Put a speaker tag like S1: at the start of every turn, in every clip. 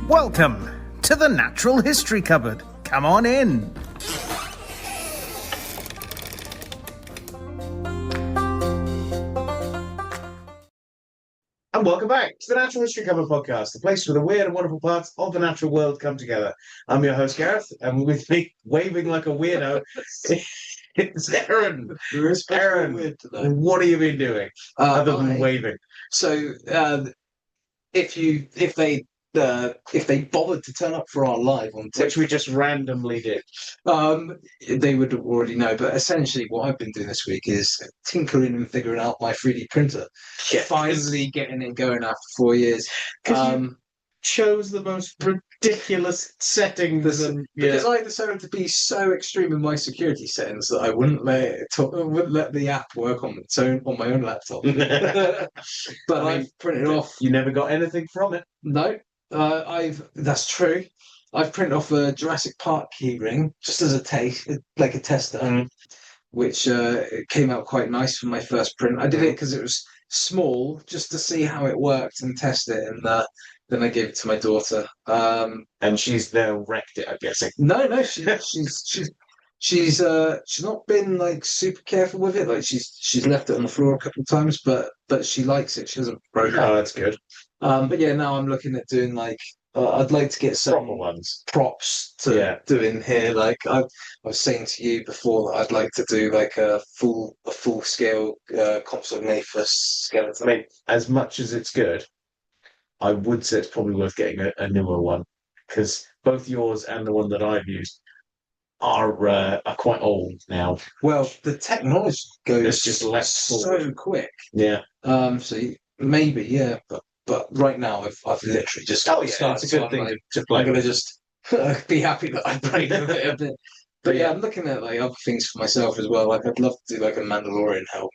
S1: Welcome to the Natural History Cupboard. Come on in.
S2: And welcome back to the Natural History Cupboard podcast, the place where the weird and wonderful parts of the natural world come together. I'm your host, Gareth, and with me, waving like a weirdo, it's Aaron. Aaron, what have you been doing other than waving?
S3: So, if they bothered to turn up for our live on TikTok,
S2: Which we just randomly did.
S3: they would already know. But essentially, what I've been doing this week is tinkering and figuring out my 3D printer. Finally getting it going after 4 years.
S2: You chose the most ridiculous settings.
S3: Because I decided to be so extreme in my security settings that I wouldn't let the app work on its own on my own laptop. But I've printed off.
S2: You never got anything from it.
S3: No, that's true. I've printed off a Jurassic Park keyring just as a taste, like a tester, which came out quite nice for my first print. I did it because it was small, just to see how it worked and test it, and then I gave it to my daughter.
S2: And she's now wrecked it, I'm guessing.
S3: No, she's not been like super careful with it. Like she's left it on the floor a couple of times, but she likes it. She hasn't broken it.
S2: Oh, that's good.
S3: But yeah, now I'm looking at doing like I'd like to get some
S2: Proper ones.
S3: props to do in here. Like I was saying to you before that I'd like to do like a full scale Compsognathus skeleton.
S2: I mean, as much as it's good, I would say it's probably worth getting a newer one, because both yours and the one that I've used are quite old now.
S3: Well, the technology goes
S2: It's just less
S3: so quick.
S2: Yeah.
S3: So maybe, yeah, but right now I've literally just
S2: it's a good thing to play.
S3: I'm gonna just be happy that I played with it a bit. But yeah, I'm looking at like other things for myself as well. Like I'd love to do like a Mandalorian helmet.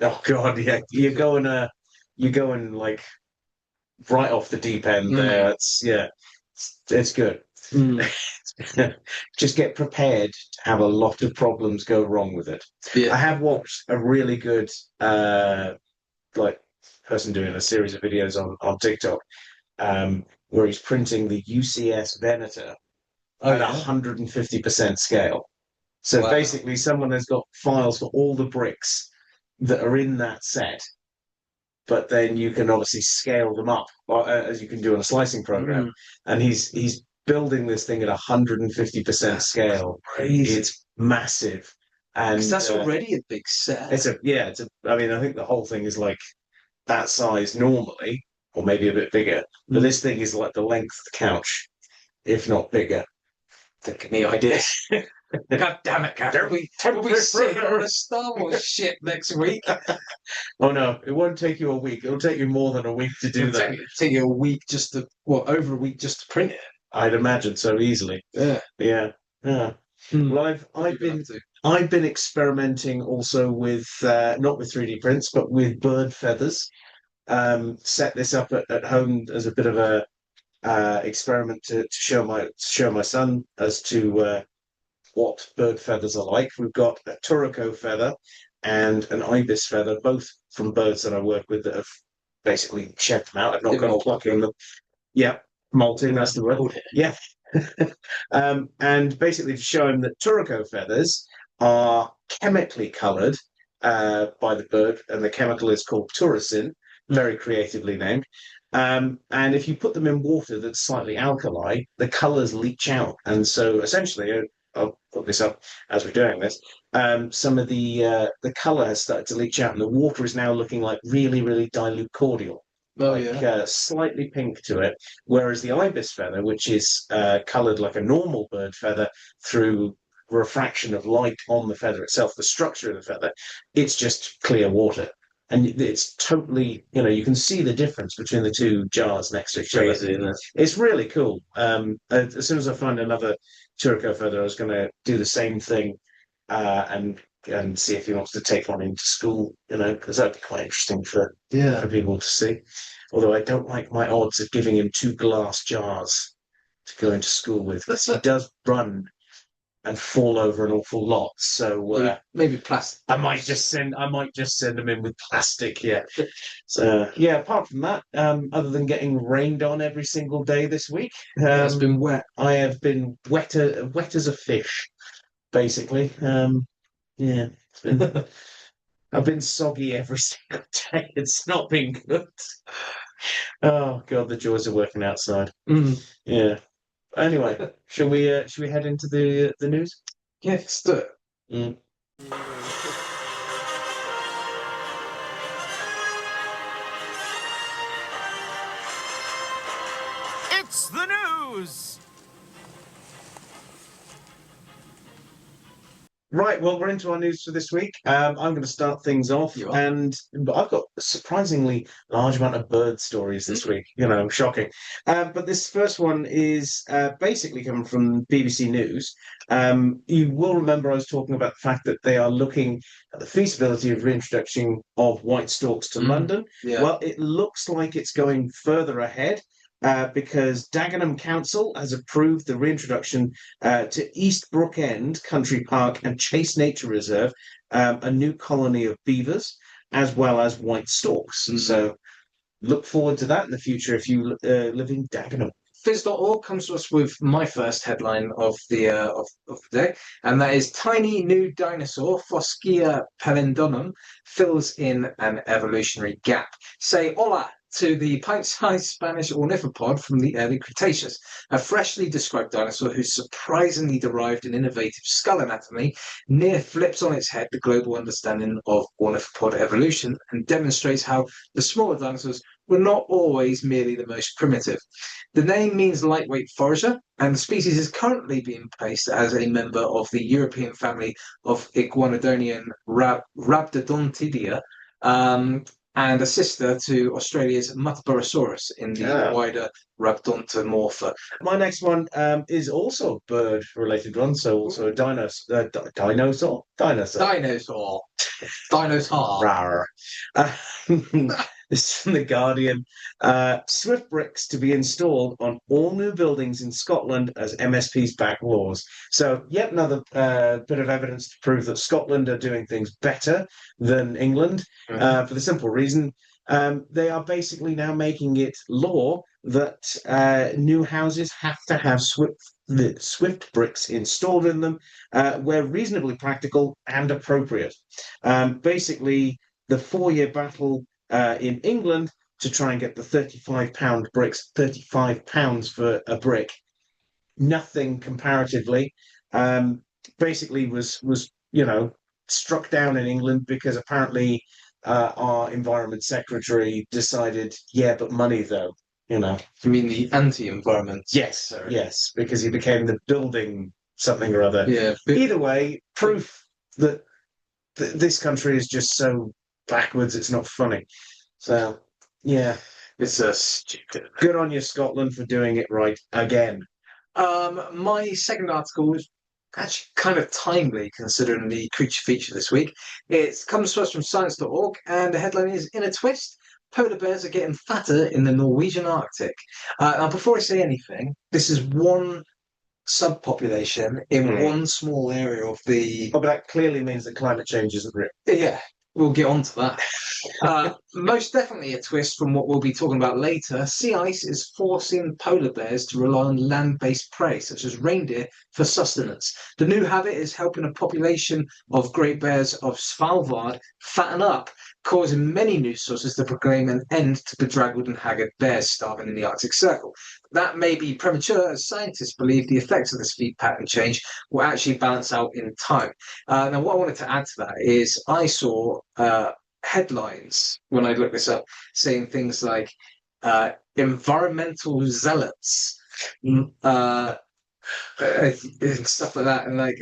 S2: Oh God, yeah. You're going like right off the deep end there. It's good. Just get prepared to have a lot of problems go wrong with it.
S3: Yeah.
S2: I have watched a really good like person doing a series of videos on TikTok, where he's printing the UCS Venator at 150% scale. So basically, someone has got files for all the bricks that are in that set, but then you can obviously scale them up, as you can do on a slicing program. And he's building this thing at 150% scale.
S3: Crazy.
S2: It's massive. And
S3: that's already a big set.
S2: I mean, I think the whole thing is like that size normally, or maybe a bit bigger. But this thing is like the length of the couch, if not bigger.
S3: Don't give me ideas. God damn it, Captain. We'll be sitting on a Star Wars ship next week.
S2: Oh no, it won't take you a week. It'll take you more than a week to do that.
S3: It'll take you a week over a week just to print it.
S2: I'd imagine so easily. Yeah. Well, I've been experimenting also with not with 3D prints, but with bird feathers. Set this up at home as a bit of a experiment to show my son as to what bird feathers are like. We've got a Turco feather and an ibis feather, both from birds that I work with that have basically shed them out. I've not gone plucking them. Yeah, molting, that's the word. Yeah. And basically to show him that Turco feathers are chemically coloured by the bird, and the chemical is called turricin, very creatively named. And if you put them in water that's slightly alkali, the colours leach out. And so essentially, I'll put this up as we're doing this, some of the colour has started to leach out, and the water is now looking like really, really dilute cordial. Slightly pink to it, whereas the ibis feather, which is coloured like a normal bird feather through refraction of light on the feather itself, the structure of the feather, it's just clear water. And it's totally, you can see the difference between the two jars next to each other.
S3: Isn't it?
S2: It's really cool. As soon as I find another Turco feather, I was going to do the same thing and see if he wants to take one into school, because that'd be quite interesting for people to see. Although I don't like my odds of giving him 2 glass jars to go into school with. He does run and fall over an awful lot. So
S3: maybe plastic.
S2: I might just send them in with plastic. Yeah. So yeah. Apart from that, other than getting rained on every single day this week,
S3: It's been wet.
S2: I have been wet as a fish, basically. Yeah. It's been, I've been soggy every single day. It's not been good. Oh God, the joys of working outside. Yeah. Anyway, shall we head into the news?
S3: Yeah, let's do it.
S2: Mm.
S1: It's the news!
S2: Right, well, we're into our news for this week. I'm going to start things off,
S3: You are.
S2: and I've got a surprisingly large amount of bird stories this week. Shocking. But this first one is basically coming from BBC News. You will remember I was talking about the fact that they are looking at the feasibility of reintroduction of white storks to London.
S3: Yeah.
S2: Well, it looks like it's going further ahead. Because Dagenham Council has approved the reintroduction to East Brookend Country Park and Chase Nature Reserve, a new colony of beavers, as well as white storks. So look forward to that in the future if you live in Dagenham.
S3: Fizz.org comes to us with my first headline of the of the day, and that is tiny new dinosaur Foschia pellendonum fills in an evolutionary gap. Say hola to the pint-sized Spanish ornithopod from the early Cretaceous, a freshly described dinosaur whose surprisingly derived and innovative skull anatomy near flips on its head the global understanding of ornithopod evolution and demonstrates how the smaller dinosaurs were not always merely the most primitive. The name means lightweight forager, and the species is currently being placed as a member of the European family of Iguanodonian Rhabdodontidia, and a sister to Australia's Muttaburrasaurus in the wider Rhabdontomorpha.
S2: My next one is also a bird-related one, so also a dinosaur. Dinosaur. Rawr. This is from The Guardian. Swift bricks to be installed on all new buildings in Scotland as MSPs back laws. So, yet another bit of evidence to prove that Scotland are doing things better than England, for the simple reason they are basically now making it law that new houses have to have Swift bricks installed in them where reasonably practical and appropriate. Basically, the 4-year battle in England to try and get the £35 bricks, £35 for a brick, nothing comparatively. Basically, was struck down in England because apparently our environment secretary decided, yeah, but money though. You
S3: mean the anti-environment?
S2: Yes, yes, because he became the building something or other.
S3: Yeah.
S2: Either way, proof that this country is just so backwards, it's not funny. So, yeah.
S3: It's a stupid.
S2: Good on you, Scotland, for doing it right again.
S3: My second article was actually kind of timely considering the creature feature this week. It comes to us from science.org, and the headline is In a Twist, polar bears are getting fatter in the Norwegian Arctic. Now, before I say anything, this is one subpopulation in one small area of the...
S2: Oh, but that clearly means that climate change isn't real.
S3: Yeah, we'll get on to that. Most definitely a twist from what we'll be talking about later. Sea ice is forcing polar bears to rely on land-based prey, such as reindeer, for sustenance. The new habit is helping a population of great bears of Svalbard fatten up, causing many news sources to proclaim an end to bedraggled and haggard bears starving in the Arctic Circle. That may be premature, as scientists believe the effects of this feed pattern change will actually balance out in time. Now, what I wanted to add to that is I saw headlines when I looked this up saying things like environmental zealots and stuff like that, and like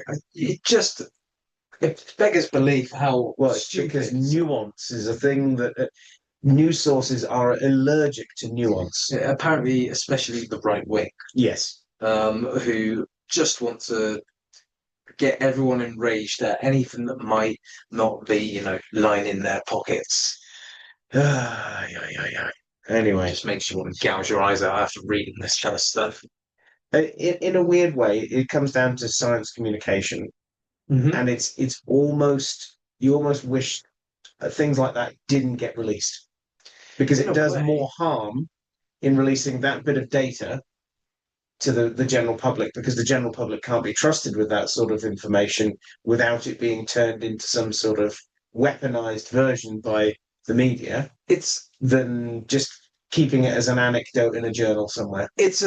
S3: it beggars belief how
S2: because nuance is a thing that news sources are allergic to nuance.
S3: Yeah, apparently, especially the right wing.
S2: Yes.
S3: Who just want to get everyone enraged at anything that might not be, lying in their pockets.
S2: Anyway,
S3: it just makes you want to gouge your eyes out after reading this kind of stuff.
S2: In a weird way, it comes down to science communication,
S3: Mhm.
S2: and it's almost you almost wish things like that didn't get released because
S3: In
S2: it
S3: a
S2: does
S3: way,
S2: more harm in releasing that bit of data to the general public because the general public can't be trusted with that sort of information without it being turned into some sort of weaponized version by the media
S3: it's
S2: than just keeping it as an anecdote in a journal somewhere.
S3: it's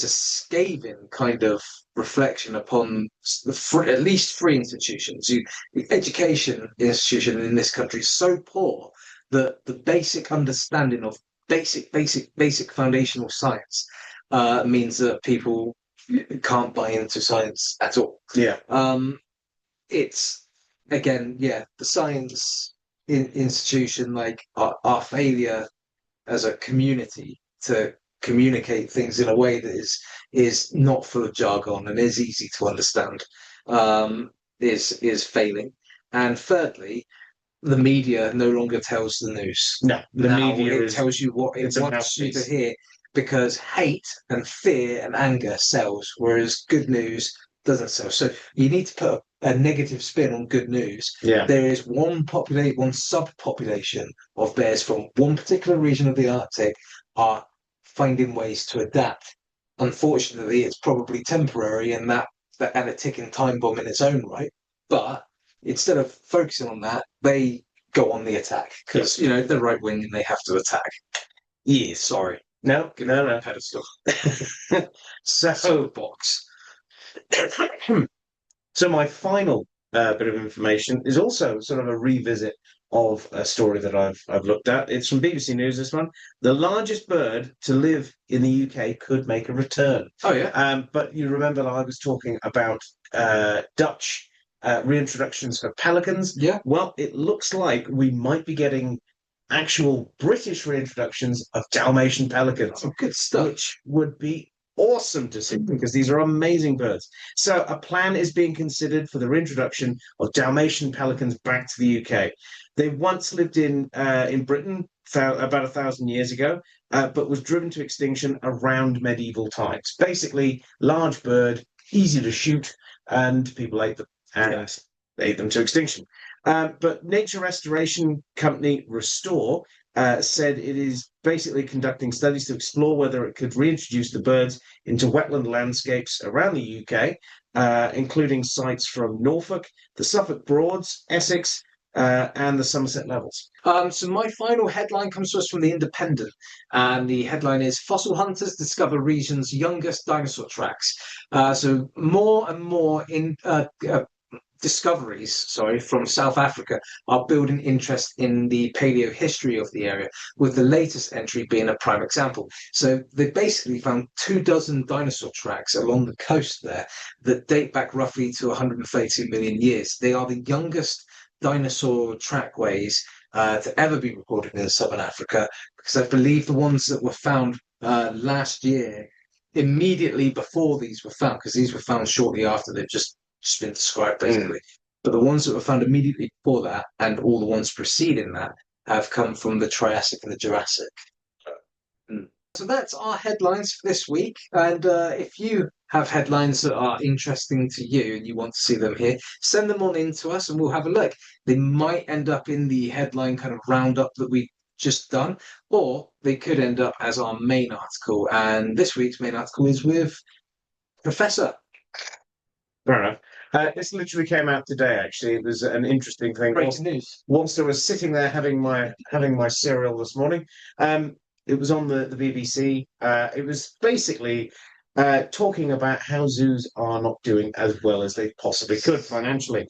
S3: a scathing kind of reflection upon at least three institutions. The education institution in this country is so poor that the basic understanding of basic foundational science means that people can't buy into science at all.
S2: Yeah.
S3: It's again, yeah, the science institution, like our failure as a community to communicate things in a way that is not full of jargon and is easy to understand, is failing. And thirdly, the media no longer tells the news.
S2: No, the
S3: Now
S2: media
S3: it
S2: is
S3: tells you what it
S2: it's a
S3: wants you to
S2: mouthpiece.
S3: hear because hate and fear and anger sells, whereas good news doesn't sell. So you need to put a negative spin on good news.
S2: Yeah.
S3: There is one subpopulation of bears from one particular region of the Arctic are finding ways to adapt. Unfortunately, it's probably temporary and and a ticking time bomb in its own right. But instead of focusing on that, they go on the attack because they're right wing and they have to attack.
S2: Yes.
S3: Sorry,
S2: No, no, no.
S3: pedestal.
S2: So,
S3: Box.
S2: so my final bit of information is also sort of a revisit of a story that I've looked at. It's from BBC News. This one, the largest bird to live in the UK could make a return.
S3: Oh yeah.
S2: But you remember that I was talking about Dutch reintroductions for pelicans.
S3: Yeah.
S2: Well, it looks like we might be getting actual British reintroductions of Dalmatian pelicans,
S3: Oh, good stuff.
S2: which would be awesome to see because these are amazing birds. So a plan is being considered for the reintroduction of Dalmatian pelicans back to the UK. They once lived in Britain about 1,000 years ago, but was driven to extinction around medieval times. Basically, large bird, easy to shoot, and people ate them and ate them to extinction. But nature restoration company Restore said it is basically conducting studies to explore whether it could reintroduce the birds into wetland landscapes around the UK, including sites from Norfolk, the Suffolk Broads, Essex, and the Somerset Levels.
S3: So my final headline comes to us from the Independent, and the headline is "Fossil Hunters Discover Region's Youngest Dinosaur Tracks." So more and more discoveries, from South Africa are building interest in the paleo history of the area, with the latest entry being a prime example. So they basically found 24 dinosaur tracks along the coast there that date back roughly to 132 million years. They are the youngest dinosaur trackways to ever be recorded in southern Africa, because I believe the ones that were found last year, immediately before these were found, because these were found shortly after they've just been described basically. But the ones that were found immediately before that and all the ones preceding that have come from the Triassic and the Jurassic. So that's our headlines for this week. And if you have headlines that are interesting to you and you want to see them here, send them on in to us and we'll have a look. They might end up in the headline kind of roundup that we just done, or they could end up as our main article. And this week's main article is with Professor.
S2: Fair enough. This literally came out today. Actually, it was an interesting thing.
S3: Breaking news.
S2: Whilst I was sitting there having my cereal this morning, it was on the BBC. It was basically talking about how zoos are not doing as well as they possibly could financially.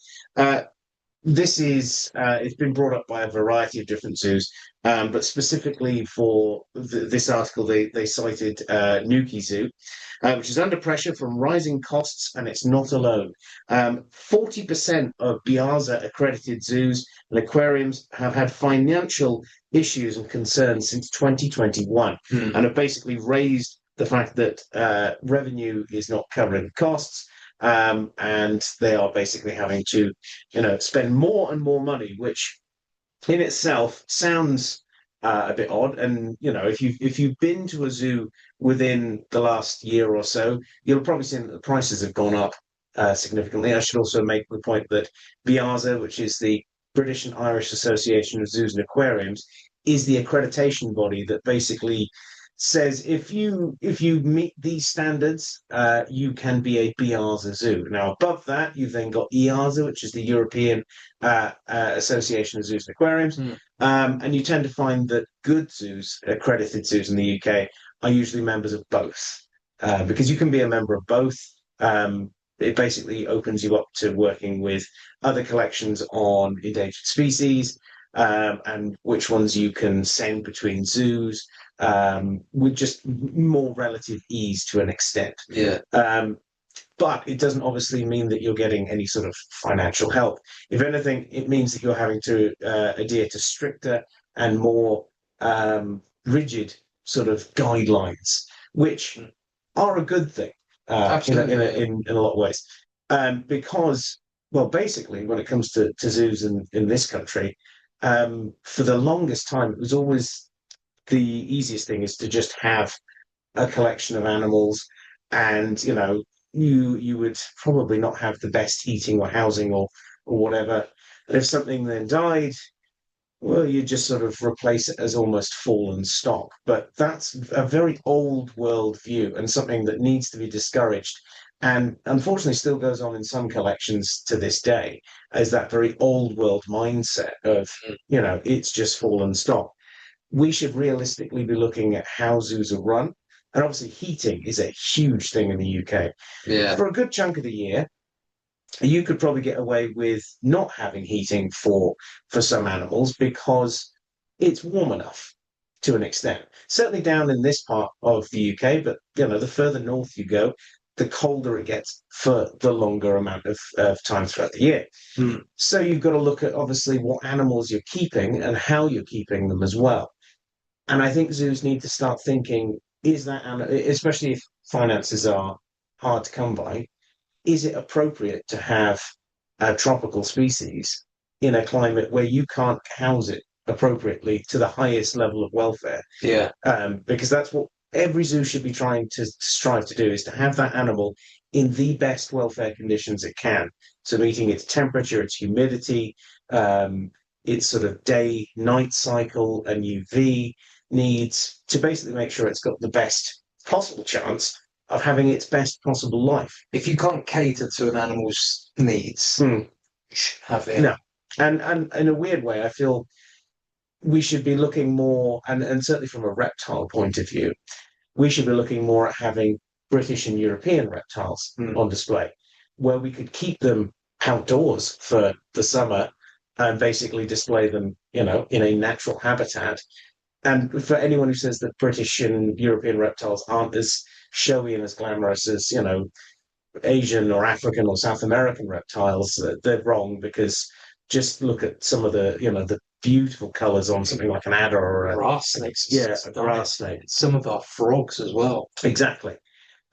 S2: This is it's been brought up by a variety of different zoos, but specifically for this article, they cited Newquay Zoo, which is under pressure from rising costs, and it's not alone. 40% of Biaza accredited zoos and aquariums have had financial issues and concerns since 2021, and have basically raised the fact that revenue is not covering costs. And they are basically having to, spend more and more money, which in itself sounds a bit odd. And if you've been to a zoo within the last year or so, you'll probably see that the prices have gone up significantly. I should also make the point that BIASA, which is the British and Irish Association of Zoos and Aquariums, is the accreditation body that basically says if you meet these standards, you can be a BIASA zoo. Now, above that, you've then got EASA, which is the European Association of Zoos and Aquariums, and you tend to find that good zoos, accredited zoos in the UK, are usually members of both, because you can be a member of both. It basically opens you up to working with other collections on endangered species, and which ones you can send between zoos, with just more relative ease to an extent.
S3: Yeah.
S2: But it doesn't obviously mean that you're getting any sort of financial help. If anything, it means that you're having to adhere to stricter and more rigid sort of guidelines, which are a good thing in a lot of ways. Because, well, basically, when it comes to zoos in this country, for the longest time, it was always the easiest thing is to just have a collection of animals, and you would probably not have the best heating or housing or whatever. And if something then died, well, you just sort of replace it as almost fallen stock. But that's a very old world view and something that needs to be discouraged. And unfortunately still goes on in some collections to this day, is that very old world mindset of, it's just fallen stock. We should realistically be looking at how zoos are run. And obviously heating is a huge thing in the UK.
S3: Yeah.
S2: For a good chunk of the year, you could probably get away with not having heating for some animals because it's warm enough to an extent. Certainly down in this part of the UK, but the further north you go, the colder it gets for the longer amount of time throughout the year. So you've got to look at obviously what animals you're keeping and how you're keeping them as well. And I think zoos need to start thinking, is that, especially if finances are hard to come by, is it appropriate to have a tropical species in a climate where you can't house it appropriately to the highest level of welfare?
S3: Yeah.
S2: Because that's what every zoo should be trying to strive to do, is to have that animal in the best welfare conditions it can. So meeting its temperature, its humidity, its sort of day-night cycle and UV needs, to basically make sure it's got the best possible chance of having its best possible life.
S3: If you can't cater to an animal's needs, you should have it.
S2: No. And in a weird way, I feel we should be looking more, and certainly from a reptile point of view, we should be looking more at having British and European reptiles on display, where we could keep them outdoors for the summer and basically display them, in a natural habitat. And for anyone who says that British and European reptiles aren't as showy and as glamorous as, Asian or African or South American reptiles, they're wrong, because just look at some of the beautiful colours on something like an adder or a
S3: grass snakes.
S2: Yeah, a grass snake.
S3: Some of our frogs as well.
S2: Exactly.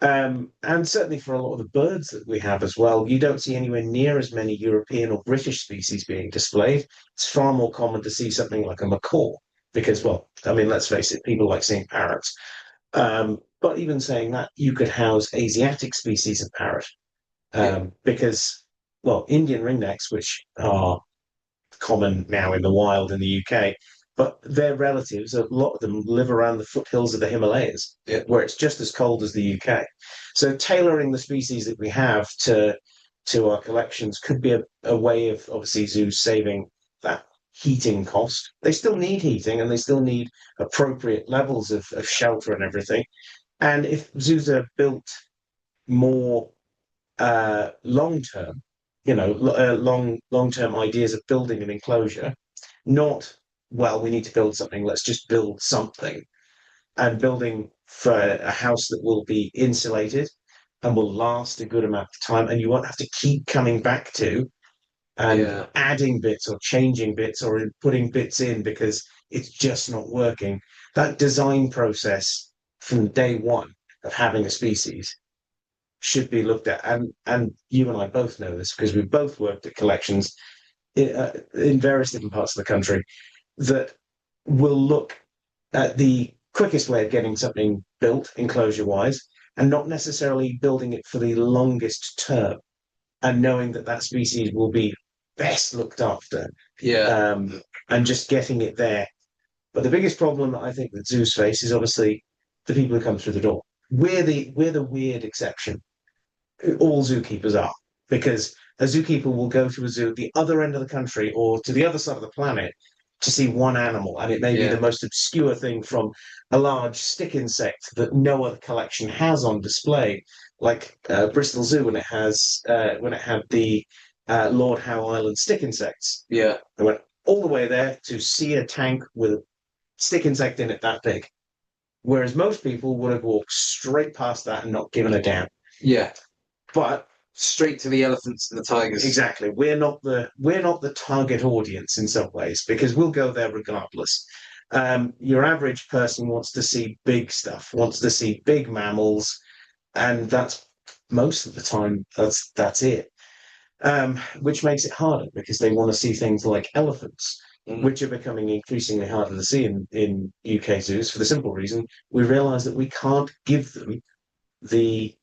S2: And certainly for a lot of the birds that we have as well, you don't see anywhere near as many European or British species being displayed. It's far more common to see something like a macaw, because, well, I mean, let's face it, people like seeing parrots. But even saying that, you could house Asiatic species of parrot, because, well, Indian ringnecks, which are common now in the wild in the UK, but their relatives, a lot of them live around the foothills of the Himalayas, where it's just as cold as the UK. So tailoring the species that we have to our collections could be a way of, obviously, zoos saving that heating cost. They still need heating, and they still need appropriate levels of shelter and everything. And if zoos are built more long-term, long-term ideas of building an enclosure, not, well, we need to build something, let's just build something, and building for a house that will be insulated and will last a good amount of time, and you won't have to keep coming back to and adding bits or changing bits or putting bits in because it's just not working. That design process from day one of having a species should be looked at. And you and I both know this because we've both worked at collections in various different parts of the country that will look the quickest way of getting something built enclosure-wise, and not necessarily building it for the longest term, and knowing that that species will be best looked after,
S3: Yeah.
S2: and just getting it there. But the biggest problem that I think that zoos face is obviously the people who come through the door. We're the weird exception. All zookeepers are, because a zookeeper will go to a zoo at the other end of the country or to the other side of the planet to see one animal, and it may be
S3: Yeah.
S2: the most obscure thing from a large stick insect that no other collection has on display, like Bristol Zoo when it had the Lord Howe Island stick insects.
S3: Yeah.
S2: I went all the way there to see a tank with a stick insect in it that big, whereas most people would have walked straight past that and not given a damn.
S3: Yeah.
S2: But
S3: Straight to the elephants and the tigers.
S2: exactly, we're not the target audience in some ways, because we'll go there regardless. Your average person wants to see big stuff, wants to see big mammals, and that's most of the time that's it. Which makes it harder because they want to see things like elephants, which are becoming increasingly harder to see in UK zoos for the simple reason we realise that we can't give them the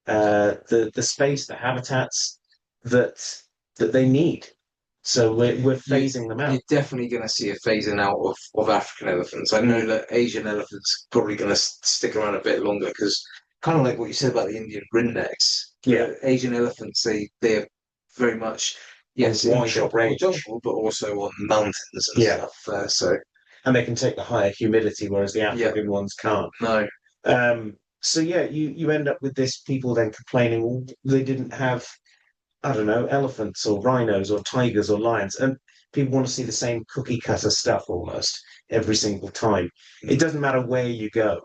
S2: the space, the habitats that they need. So we're phasing them out.
S3: You're definitely going to see a phasing out of African elephants. I know that Asian elephants probably going to stick around a bit longer because kind of like what you said about the Indian ringnecks.
S2: Yeah.
S3: Asian elephants, they're very much, yes, in
S2: wide
S3: tropical
S2: range.
S3: jungle, but also on mountains and
S2: Yeah.
S3: stuff. So
S2: And they can take the higher humidity, whereas the African ones can't.
S3: no,
S2: So yeah, you end up with this people then complaining, well, they didn't have, I don't know, elephants or rhinos or tigers or lions, and people want to see the same cookie cutter stuff almost every single time. It doesn't matter where you go.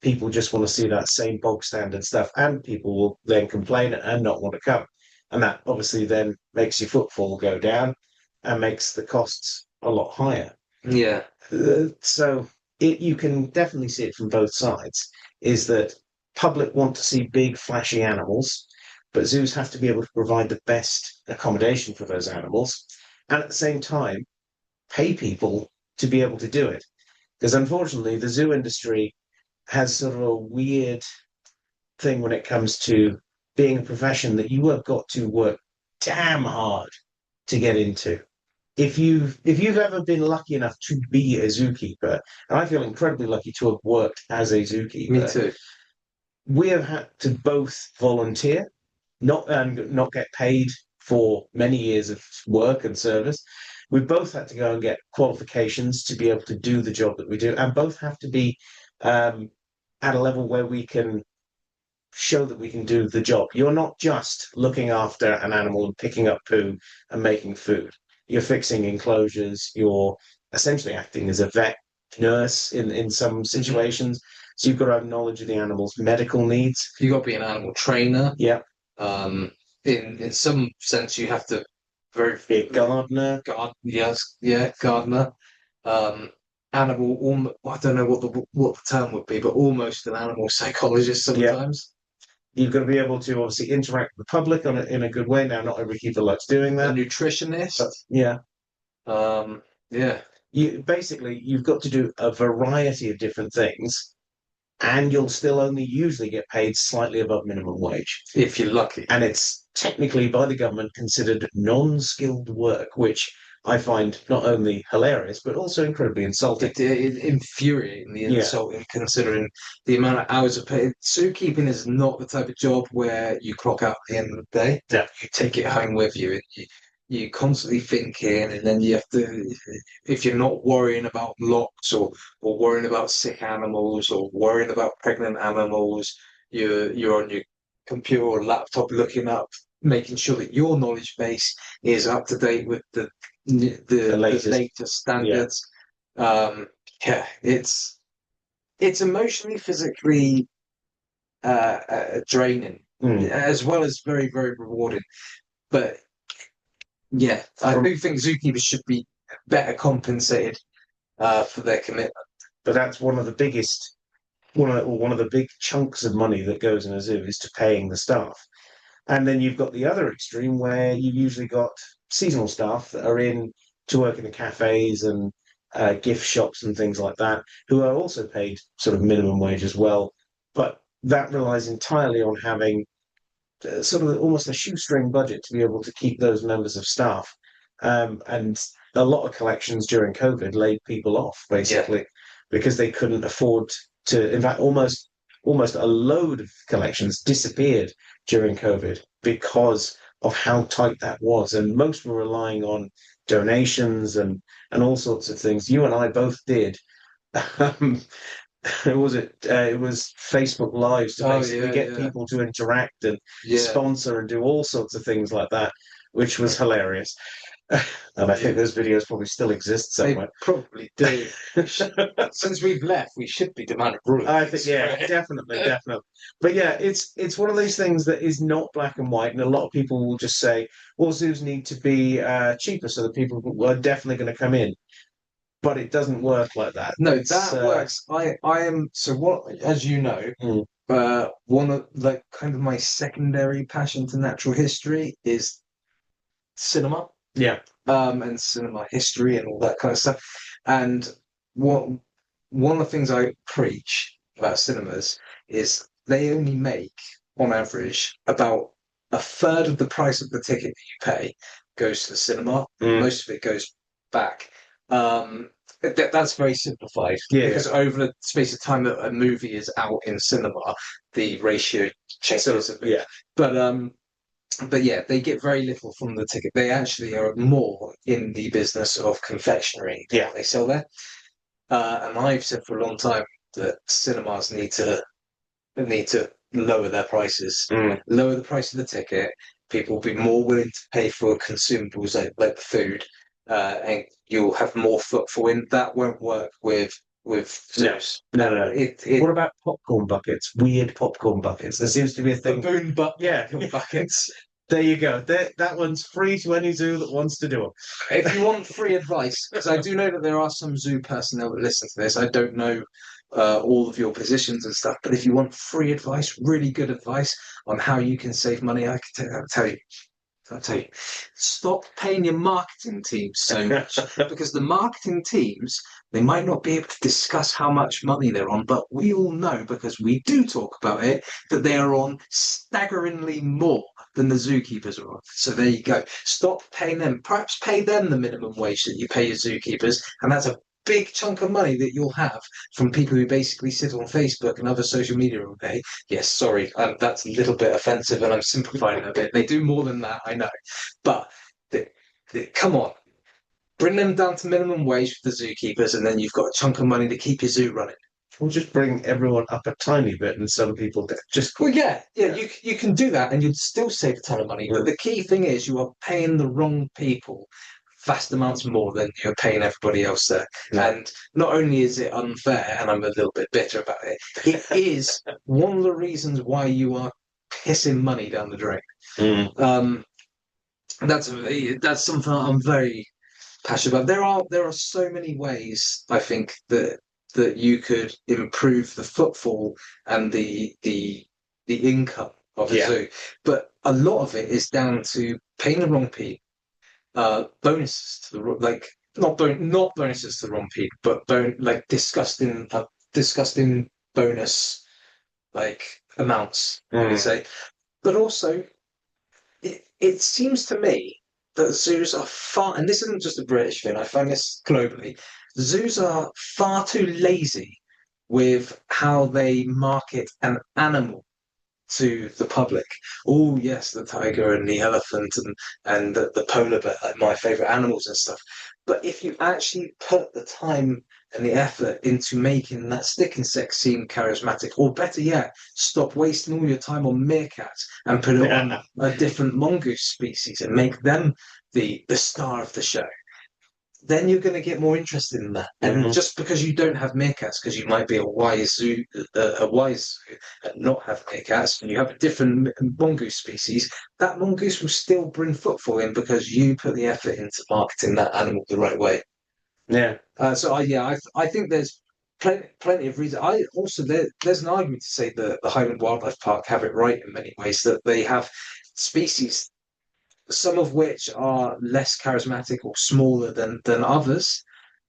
S2: People just want to see that same bog standard stuff, and people will then complain and not want to come. And that obviously then makes your footfall go down and makes the costs a lot higher.
S3: yeah,
S2: So you can definitely see it from both sides, is that public want to see big, flashy animals, but zoos have to be able to provide the best accommodation for those animals, and at the same time, pay people to be able to do it. Because unfortunately, the zoo industry has sort of a weird thing when it comes to being a profession that you have got to work damn hard to get into. If you've ever been lucky enough to be a zookeeper, and I feel incredibly lucky to have worked as a zookeeper.
S3: me too.
S2: We have had to both volunteer, not get paid for many years of work and service. We've both had to go and get qualifications to be able to do the job that we do, and both have to be at a level where we can show that we can do the job. You're not just looking after an animal and picking up poo and making food. You're fixing enclosures. You're essentially acting as a vet nurse in some situations. So you've got to have knowledge of the animal's medical needs.
S3: You got to be an animal trainer.
S2: Yeah.
S3: In some sense, you have to
S2: Be a gardener.
S3: Gardener. Animal. I don't know what the term would be, but almost an animal psychologist sometimes.
S2: You've got to be able to obviously interact with the public in a good way. Now, not every keeper likes doing
S3: A
S2: that.
S3: nutritionist.
S2: But, yeah.
S3: Yeah.
S2: You've got to do a variety of different things, and you'll still only usually get paid slightly above minimum wage.
S3: If you're lucky.
S2: And it's technically by the government considered non-skilled work, which I find not only hilarious, but also incredibly insulting.
S3: Infuriating, the insulting, considering the amount of hours of pay. Zookeeping is not the type of job where you clock out at the end of the day.
S2: Yeah.
S3: You take it home with you. You constantly thinking, and then you have to, if you're not worrying about locks or worrying about sick animals or worrying about pregnant animals, you're on your computer or laptop looking up, making sure that your knowledge base is up to date with the latest standards. It's emotionally, physically draining, as well as very, very rewarding. But yeah, I do think zookeepers should be better compensated for their commitment.
S2: But that's one of the biggest, one of the big chunks of money that goes in a zoo is to paying the staff. And then you've got the other extreme where you've usually got seasonal staff that are in to work in the cafes and gift shops and things like that, who are also paid sort of minimum wage as well. But that relies entirely on having sort of almost a shoestring budget to be able to keep those members of staff. And a lot of collections during COVID laid people off basically because they couldn't afford to. In fact, almost a load of collections disappeared during COVID because of how tight that was, and most were relying on donations and all sorts of things. You and I both did. Um, it was Facebook Lives to basically get people to interact and sponsor and do all sorts of things like that, which was hilarious. And I think those videos probably still exist somewhere.
S3: They probably do. Since we've left, we should be demanding royalties.
S2: I think, definitely. But yeah, it's one of those things that is not black and white, and a lot of people will just say, well, zoos need to be cheaper so that people are definitely going to come in. But it doesn't work like that.
S3: No, that works. I am so what, as you know, one of like kind of my secondary passion to natural history is cinema.
S2: Yeah.
S3: And cinema history and all that kind of stuff. And one of the things I preach about cinemas is they only make, on average, about a third of the price of the ticket that you pay goes to the cinema. Most of it goes back. That's very simplified because over the space of time that a movie is out in cinema, the ratio changes a bit. But yeah, they get very little from the ticket. They actually are more in the business of confectionery.
S2: Yeah,
S3: they sell there. And I've said for a long time that cinemas need to lower their prices, lower the price of the ticket. People will be more willing to pay for consumables like the food, and you'll have more footfall in. That won't work with zoos.
S2: No. What about popcorn buckets? Weird popcorn buckets. There seems to be a thing.
S3: Baboon buckets.
S2: There you go. That one's free to any zoo that wants to do them.
S3: If you want free advice, because I do know that there are some zoo personnel that listen to this. I don't know all of your positions and stuff, but if you want free advice, really good advice on how you can save money, I'll tell you. Stop paying your marketing teams so much because the marketing teams, they might not be able to discuss how much money they're on, but we all know because we do talk about it that they are on staggeringly more than the zookeepers are on. So there you go. Stop paying them. Perhaps pay them the minimum wage that you pay your zookeepers, and that's a big chunk of money that you'll have from people who basically sit on Facebook and other social media all day. Yes, sorry, that's a little bit offensive and I'm simplifying it a bit. They do more than that, I know. But come on, bring them down to minimum wage for the zookeepers and then you've got a chunk of money to keep your zoo running.
S2: We'll just bring everyone up a tiny bit and some people just...
S3: Well, you can do that and you'd still save a ton of money. But the key thing is you are paying the wrong people vast amounts more than you're paying everybody else there. And not only is it unfair, and I'm a little bit bitter about it, it is one of the reasons why you are pissing money down the drain. That's something I'm very passionate about. There are so many ways I think that you could improve the footfall and the income of a zoo, but a lot of it is down to paying the wrong people. Bonuses to the not bonuses to the wrong people, but disgusting bonus amounts. I would say, but also it seems to me that zoos are far, and this isn't just a British thing. I find this globally. Zoos are far too lazy with how they market an animal to the public. Oh yes, the tiger and the elephant and the polar bear, like my favorite animals and stuff. But if you actually put the time and the effort into making that stick insect seem charismatic, or better yet, stop wasting all your time on meerkats and put it on a different mongoose species and make them the star of the show, then you're going to get more interested in that. And just because you don't have meerkats, because you might be a wise zoo and not have meerkats, and you have a different mongoose species, that mongoose will still bring footfall in because you put the effort into marketing that animal the right way.
S2: Yeah.
S3: I think there's plenty of reasons. There's an argument to say that the Highland Wildlife Park have it right in many ways, that they have species, some of which are less charismatic or smaller than others,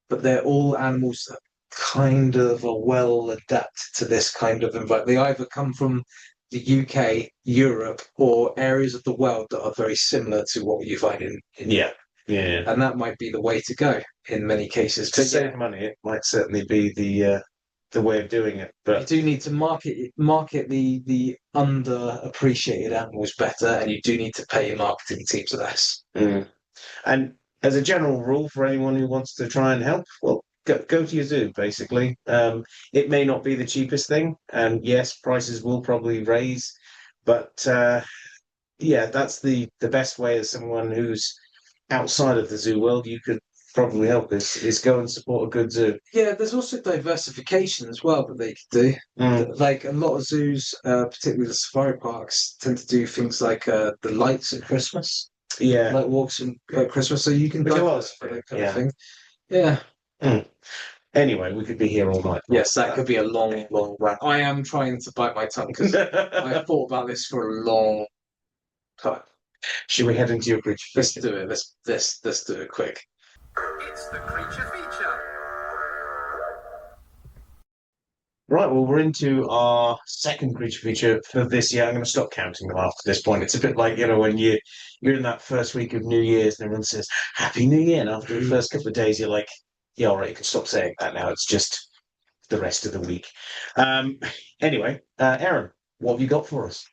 S3: but they're all animals that kind of are well adapted to this kind of environment. They either come from the UK, Europe, or areas of the world that are very similar to what you find in
S2: Yeah. Yeah.
S3: and that might be the way to go in many cases.
S2: To
S3: But
S2: save
S3: yeah,
S2: money, it might certainly be the way of doing it.
S3: you
S2: But
S3: do need to market the underappreciated animals better, and you do need to pay your marketing teams less.
S2: mm. And as a general rule for anyone who wants to try and help, well, go to your zoo, basically. It may not be the cheapest thing, and yes, prices will probably raise, but yeah, that's the best way as someone who's outside of the zoo world you could probably help is go and support a good zoo.
S3: Yeah, there's also diversification as well that they could do.
S2: Mm.
S3: Like a lot of zoos, particularly the safari parks, tend to do things like the lights at Christmas,
S2: Yeah,
S3: like walks at Christmas, so you can
S2: which a lot of
S3: diversify that kind
S2: yeah.
S3: of thing. Yeah.
S2: Mm. Anyway, we could be here all night.
S3: Yes, that could be a long, long rant. I am trying to bite my tongue because I thought about this for a long time.
S2: Should we head into your creature
S3: Let's
S2: feature?
S3: do it. Let's do it quick.
S1: It's the creature feature.
S2: Right, well, we're into our second creature feature for this year. I'm going to stop counting them after this point. It's a bit like, when you're in that first week of New Year's and everyone says, Happy New Year. And after the first couple of days, you're like, yeah, all right, you can stop saying that now. It's just the rest of the week. Anyway, Aaron, what have you got for us?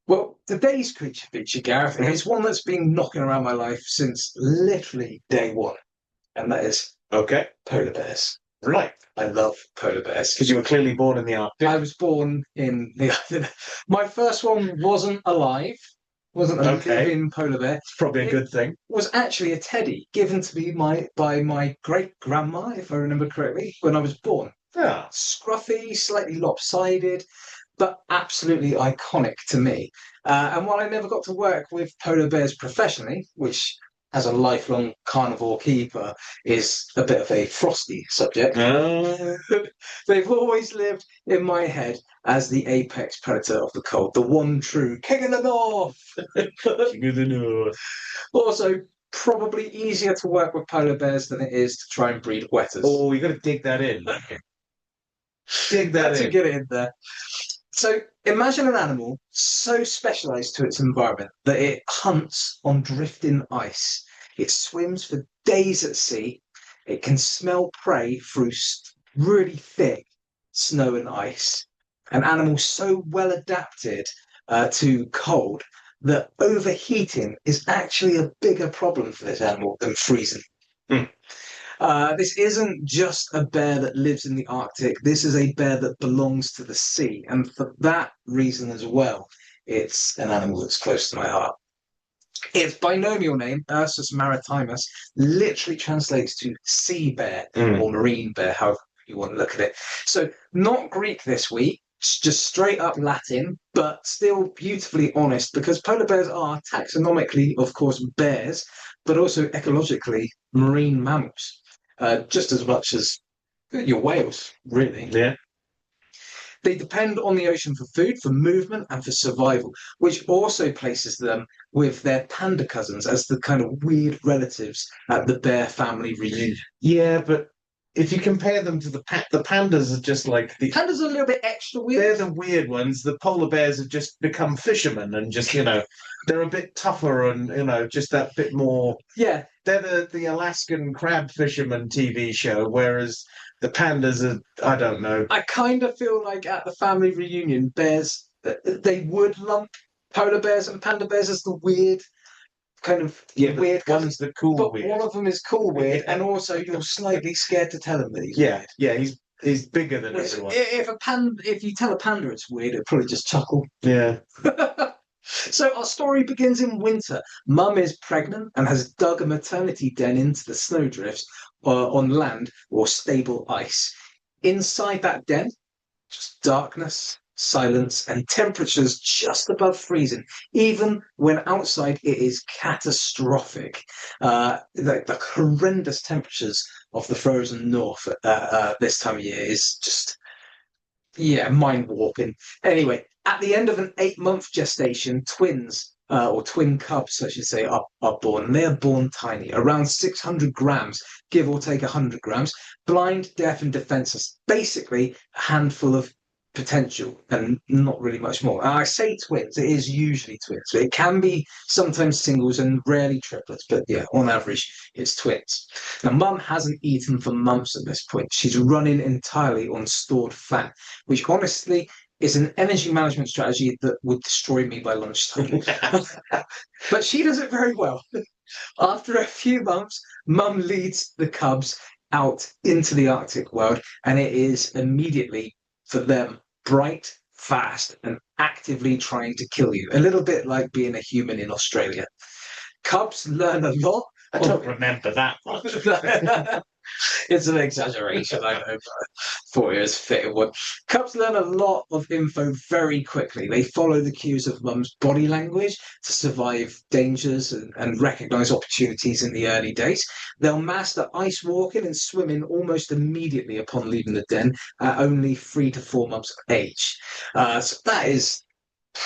S3: Well, today's creature feature, Gareth, is one that's been knocking around my life since literally day one, and that is
S2: Okay,
S3: polar bears.
S2: right.
S3: I love polar bears.
S2: Because you were clearly born in the Arctic.
S3: I was born in the. My first one wasn't alive. Wasn't a
S2: Okay.
S3: living polar bear.
S2: It's probably a good thing.
S3: Was actually a teddy given to me by my great grandma, if I remember correctly, when I was born.
S2: Yeah.
S3: Scruffy, slightly lopsided, but absolutely iconic to me. And while I never got to work with polar bears professionally, which as a lifelong carnivore keeper is a bit of a frosty subject, they've always lived in my head as the apex predator of the cold, the one true king of the north.
S2: King of the North.
S3: Also, probably easier to work with polar bears than it is to try and breed wetters.
S2: Oh, you got to dig that in. Dig that
S3: To
S2: in.
S3: get it in there. So imagine an animal so specialized to its environment that it hunts on drifting ice. It swims for days at sea. It can smell prey through really thick snow and ice. An animal so well adapted to cold that overheating is actually a bigger problem for this animal than freezing. This isn't just a bear that lives in the Arctic. This is a bear that belongs to the sea. And for that reason as well, it's an animal that's close to my heart. Its binomial name, Ursus maritimus, literally translates to sea bear or marine bear, however you want to look at it. So not Greek this week, just straight up Latin, but still beautifully honest, because polar bears are taxonomically, of course, bears, but also ecologically marine mammals. Just as much as your whales, really.
S2: Yeah.
S3: They depend on the ocean for food, for movement, and for survival, which also places them with their panda cousins as the kind of weird relatives at the bear family reunion.
S2: Yeah, but if you compare them to the pandas are just like the
S3: Pandas are a little bit extra weird.
S2: they're the weird ones. The polar bears have just become fishermen and just, they're a bit tougher and, just that bit more.
S3: Yeah.
S2: They're the Alaskan crab fisherman TV show, whereas the pandas are, I don't know.
S3: I kind of feel like at the family reunion, bears, they would lump polar bears and panda bears as the weird, kind of weird
S2: One's the cool
S3: but
S2: weird.
S3: one of them is cool weird, and also you're slightly scared to tell him that he's weird.
S2: Yeah, he's bigger than
S3: Which,
S2: everyone.
S3: if you tell a panda it's weird, it'll probably just chuckle.
S2: Yeah.
S3: So our story begins in winter. Mum is pregnant and has dug a maternity den into the snowdrifts on land or stable ice. Inside that den, just darkness, silence, and temperatures just above freezing, even when outside it is catastrophic. The horrendous temperatures of the frozen north this time of year is just, mind warping. Anyway, at the end of an 8-month gestation, twins or twin cubs, I should say, are born. And they are born tiny, around 600 grams, give or take 100 grams, blind, deaf, and defenseless. Basically, a handful of potential and not really much more. And I say twins, it is usually twins. It can be sometimes singles and rarely triplets, but yeah, on average, it's twins. Now, mum hasn't eaten for months at this point. She's running entirely on stored fat, which honestly is an energy management strategy that would destroy me by lunchtime. But she does it very well. After a few months, mum leads the cubs out into the Arctic world, and it is immediately, for them, bright, fast, and actively trying to kill you. A little bit like being a human in Australia. Cubs learn a lot.
S2: I don't remember that much.
S3: It's an exaggeration, I know, but I thought it was a fitting one. Cubs learn a lot of info very quickly. They follow the cues of mum's body language to survive dangers and recognize opportunities in the early days. They'll master ice walking and swimming almost immediately upon leaving the den at only 3 to 4 months of age. So that is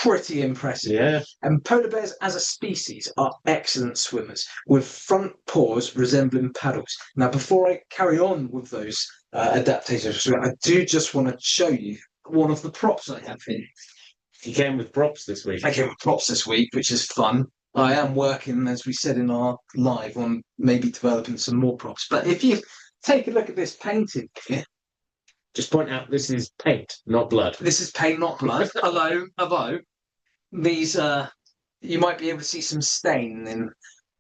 S3: pretty impressive.
S2: Yeah.
S3: And polar bears as a species are excellent swimmers with front paws resembling paddles. Now, before I carry on with those adaptations, I do just want to show you one of the props I have here.
S2: You came with props this week.
S3: I came with props this week, which is fun. I am working, as we said in our live, on maybe developing some more props. But if you take a look at this painting here,
S2: Just point out this is paint, not blood.
S3: this is paint, not blood. Although these you might be able to see some stain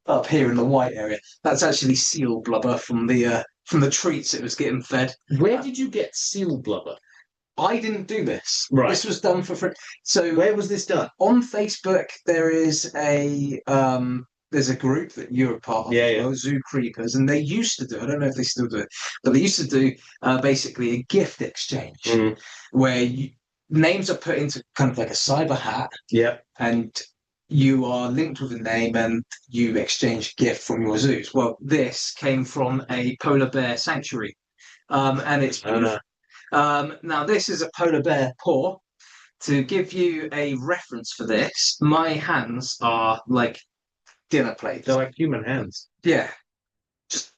S3: up here in the white area. That's actually seal blubber from the treats it was getting fed.
S2: Where did you get seal blubber?
S3: I didn't do this.
S2: Right.
S3: This was done for free. So
S2: Where was this done?
S3: on Facebook there is there's a group that you're a part of,
S2: Yeah.
S3: Zoo Creepers, and they used to do, I don't know if they still do it, but they used to do basically a gift exchange where names are put into kind of like a cyber hat,
S2: Yeah.
S3: and you are linked with a name and you exchange a gift from your zoos. Well, this came from a polar bear sanctuary, and it's beautiful. Now, this is a polar bear paw. To give you a reference for this, my hands are like dinner plates.
S2: They're like human hands.
S3: Yeah, just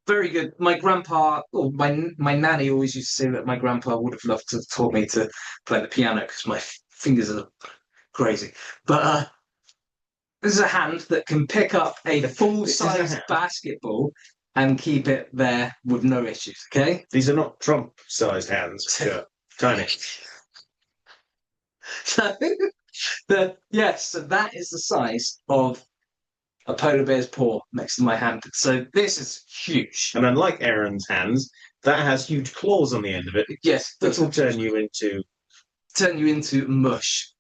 S3: very good. My grandpa, or my nanny always used to say that my grandpa would have loved to have taught me to play the piano because my fingers are crazy. But this is a hand that can pick up a full-size basketball and keep it there with no issues, okay?
S2: These are not Trump-sized hands. Sure. Tiny.
S3: So, so that is the size of a polar bear's paw next to my hand. So this is huge.
S2: And unlike Aaron's hands, that has huge claws on the end of it.
S3: Yes,
S2: That will turn you into
S3: mush.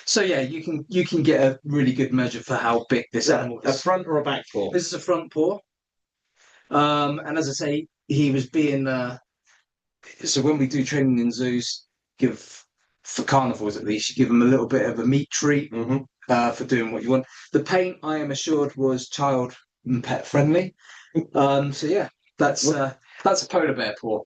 S3: So yeah, you can get a really good measure for how big this animal
S2: a
S3: is.
S2: front or a back paw.
S3: This is a front paw. And as I say, he was being so when we do training in zoos, for carnivores at least, you give them a little bit of a meat treat for doing what you want. The paint, I am assured, was child and pet friendly. So yeah, that's a polar bear paw,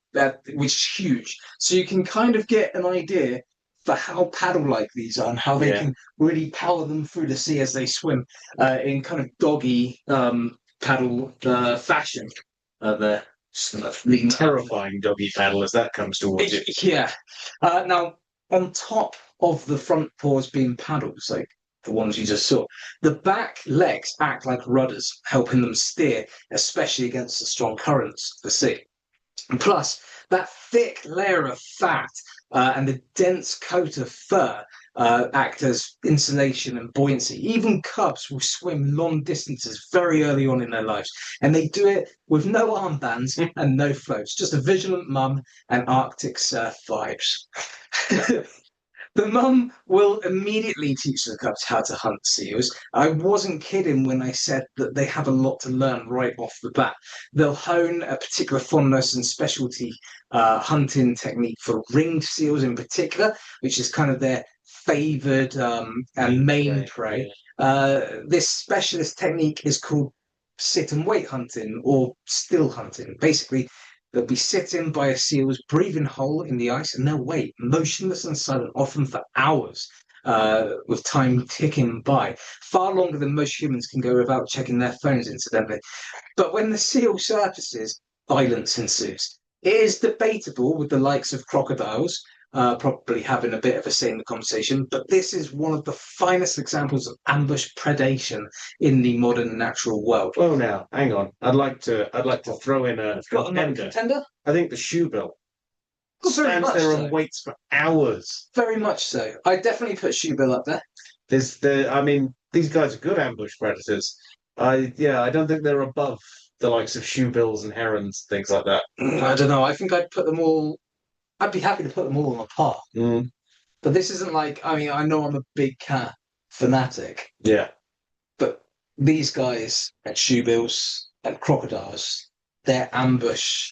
S3: which is huge. So you can kind of get an idea for how paddle-like these are and how they can really power them through the sea as they swim in kind of doggy paddle fashion. They're
S2: Terrifying doggy paddle as that comes towards you.
S3: Yeah. Now, on top of the front paws being paddles, like the ones you just saw, the back legs act like rudders, helping them steer, especially against the strong currents of the sea. And plus, that thick layer of fat and the dense coat of fur act as insulation and buoyancy. Even cubs will swim long distances very early on in their lives, and they do it with no armbands and no floats, just a vigilant mum and Arctic surf vibes. The mum will immediately teach the cubs how to hunt seals. I wasn't kidding when I said that they have a lot to learn right off the bat. They'll hone a particular fondness and specialty hunting technique for ringed seals in particular, which is kind of their favoured and main prey. This specialist technique is called sit and wait hunting or still hunting. Basically, they'll be sitting by a seal's breathing hole in the ice and they'll wait, motionless and silent, often for hours, with time ticking by, far longer than most humans can go without checking their phones, incidentally. But when the seal surfaces, violence ensues. It is debatable with the likes of crocodiles probably having a bit of a say in the conversation, but this is one of the finest examples of ambush predation in the modern natural world.
S2: Well, now, hang on. I'd like to throw in a
S3: Got another
S2: contender.
S3: contender?
S2: I think the shoebill
S3: Very
S2: stands
S3: much
S2: there
S3: so.
S2: and waits for hours.
S3: Very much so. I definitely put Shoebill up there.
S2: I mean, these guys are good ambush predators. I don't think they're above the likes of shoebills and herons, things like that.
S3: I don't know. I think I'd put them all. I'd be happy to put them all on a par.
S2: Mm,
S3: But this isn't like. I mean, I know I'm a big cat fanatic,
S2: yeah.
S3: but these guys and shoebills and crocodiles, their ambush,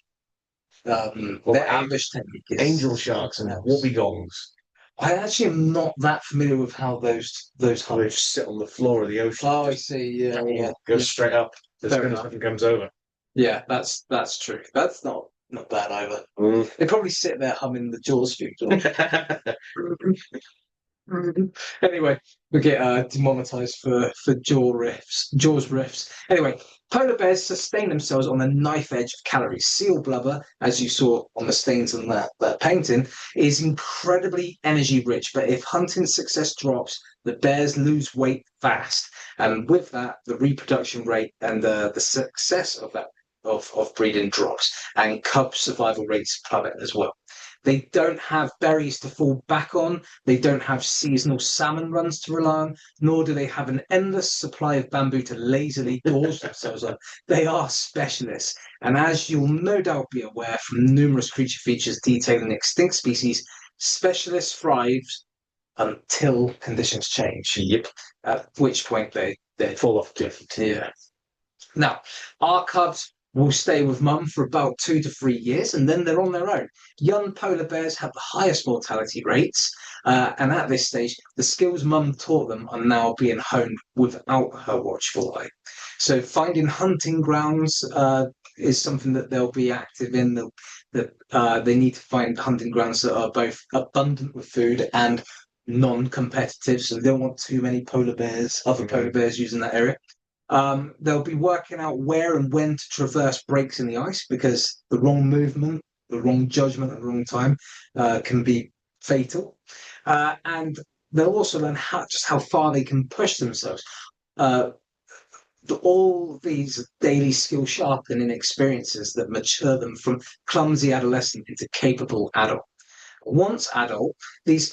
S3: their ambush technique is
S2: Angel sharks and wobbegongs.
S3: I actually am not that familiar with how those
S2: They
S3: hunt.
S2: just sit on the floor of the ocean.
S3: Oh, I see. Yeah, yeah,
S2: Go straight up as
S3: Fair
S2: soon as
S3: enough.
S2: something comes over.
S3: yeah. That's true. That's not bad either.
S2: Mm.
S3: They probably sit there humming the Jaws theme. Anyway, we get demonetized for Jaws riffs. Anyway, polar bears sustain themselves on the knife edge of calories. Seal blubber, as you saw on the stains on that painting, is incredibly energy rich. But if hunting success drops, the bears lose weight fast, and with that, the reproduction rate and the success of that of breeding drops, and cub survival rates plummet as well. They don't have berries to fall back on. They don't have seasonal salmon runs to rely on, nor do they have an endless supply of bamboo to lazily gorge themselves on. They are specialists. And as you'll no doubt be aware from numerous creature features detailing extinct species, specialists thrive until conditions change.
S2: Yep.
S3: At which point they
S2: Fall off a cliff.
S3: yeah. Now, our cubs will stay with mum for about 2 to 3 years, and then they're on their own. Young polar bears have the highest mortality rates, and at this stage, the skills mum taught them are now being honed without her watchful eye. So finding hunting grounds is something that they'll be active in. They need to find hunting grounds that are both abundant with food and non-competitive, so they don't want too many polar bears, other polar bears using that area. They'll be working out where and when to traverse breaks in the ice because the wrong movement, the wrong judgment at the wrong time can be fatal. And they'll also learn just how far they can push themselves. All these daily skill sharpening experiences that mature them from clumsy adolescent into capable adult. Once adult, these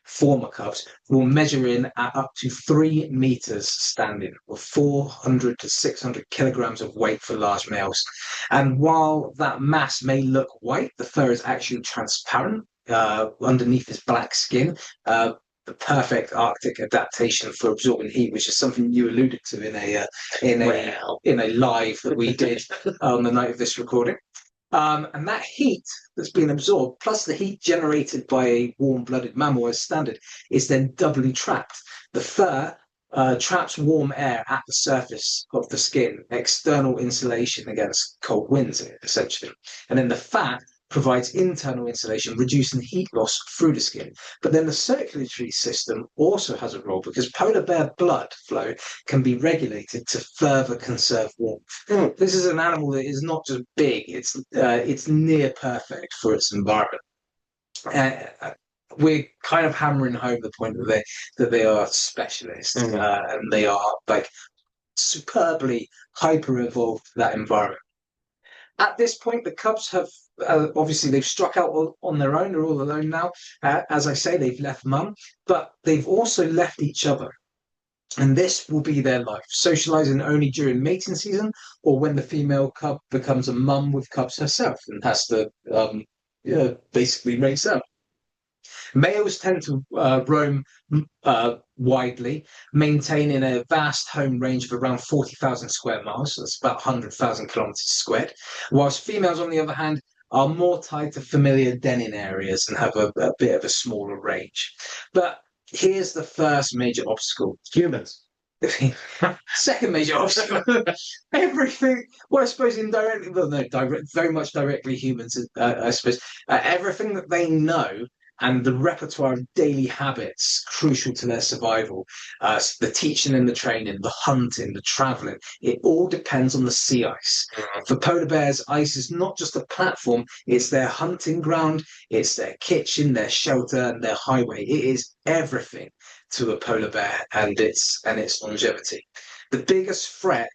S3: former cubs, will measure in at up to 3 meters standing, with 400 to 600 kilograms of weight for large males. And while that mass may look white, the fur is actually transparent underneath his black skin. The perfect Arctic adaptation for absorbing heat, which is something you alluded to in a live that we did on the night of this recording. And that heat that's been absorbed, plus the heat generated by a warm-blooded mammal as standard, is then doubly trapped. The fur traps warm air at the surface of the skin, external insulation against cold winds, essentially. And then the fat provides internal insulation, reducing heat loss through the skin. But then the circulatory system also has a role because polar bear blood flow can be regulated to further conserve warmth. This is an animal that is not just big, it's near perfect for its environment. We're kind of hammering home the point that they are specialists and they are like superbly hyper evolved to that environment. At this point, the Cubs have obviously they've struck out on their own. They're all alone now. As I say, they've left mum, but they've also left each other. And this will be their life, socializing only during mating season or when the female cub becomes a mum with cubs herself and has to basically raise them. Males tend to roam widely, maintaining a vast home range of around 40,000 square miles. So that's about 100,000 kilometers squared. Whilst females, on the other hand, are more tied to familiar denning areas and have a bit of a smaller range. But here's the first major obstacle.
S2: Humans.
S3: Second major obstacle. Everything, well, I suppose indirectly, well, no, very much directly humans, I suppose. Everything that they know and the repertoire of daily habits crucial to their survival. The teaching and the training, the hunting, the traveling, it all depends on the sea ice. For polar bears, ice is not just a platform, it's their hunting ground, it's their kitchen, their shelter, and their highway. It is everything to a polar bear and its longevity. The biggest threat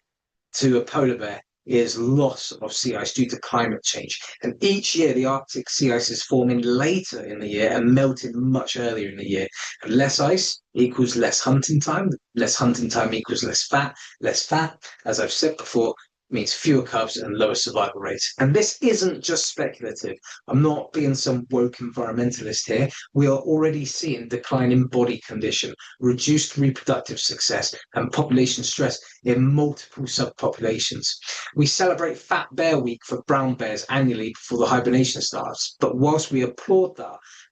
S3: to a polar bear is loss of sea ice due to climate change. And each year, the Arctic sea ice is forming later in the year and melting much earlier in the year. And less ice equals less hunting time. Less hunting time equals less fat. Less fat, as I've said before, means fewer cubs and lower survival rates. And this isn't just speculative. I'm not being some woke environmentalist here. We are already seeing decline in body condition, reduced reproductive success, and population stress in multiple subpopulations. We celebrate Fat Bear Week for brown bears annually before the hibernation starts. But whilst we applaud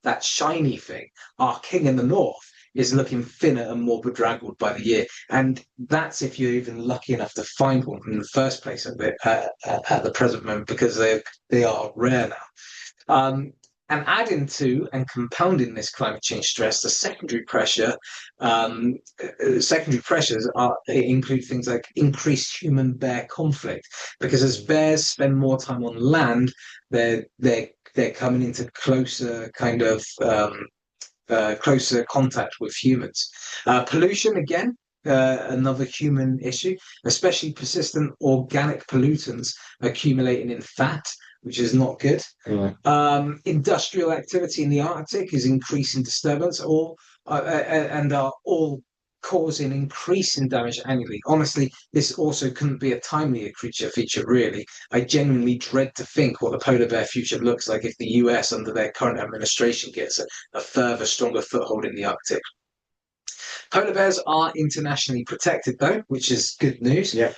S3: that shiny thing, our king in the north is looking thinner and more bedraggled by the year. And that's if you're even lucky enough to find one in the first place at the present moment, because they are rare now. And adding to and compounding this climate change stress, the secondary pressures include things like increased human-bear conflict, because as bears spend more time on land, they're coming into closer closer contact with humans. Pollution, again, another human issue, especially persistent organic pollutants accumulating in fat, which is not good. Industrial activity in the Arctic is increasing disturbance, and are all causing increasing damage annually. Honestly, this also couldn't be a timelier creature feature, really. I genuinely dread to think what the polar bear future looks like if the US, under their current administration, gets a further stronger foothold in the Arctic. Polar bears are internationally protected, though, which is good news.
S2: Yeah.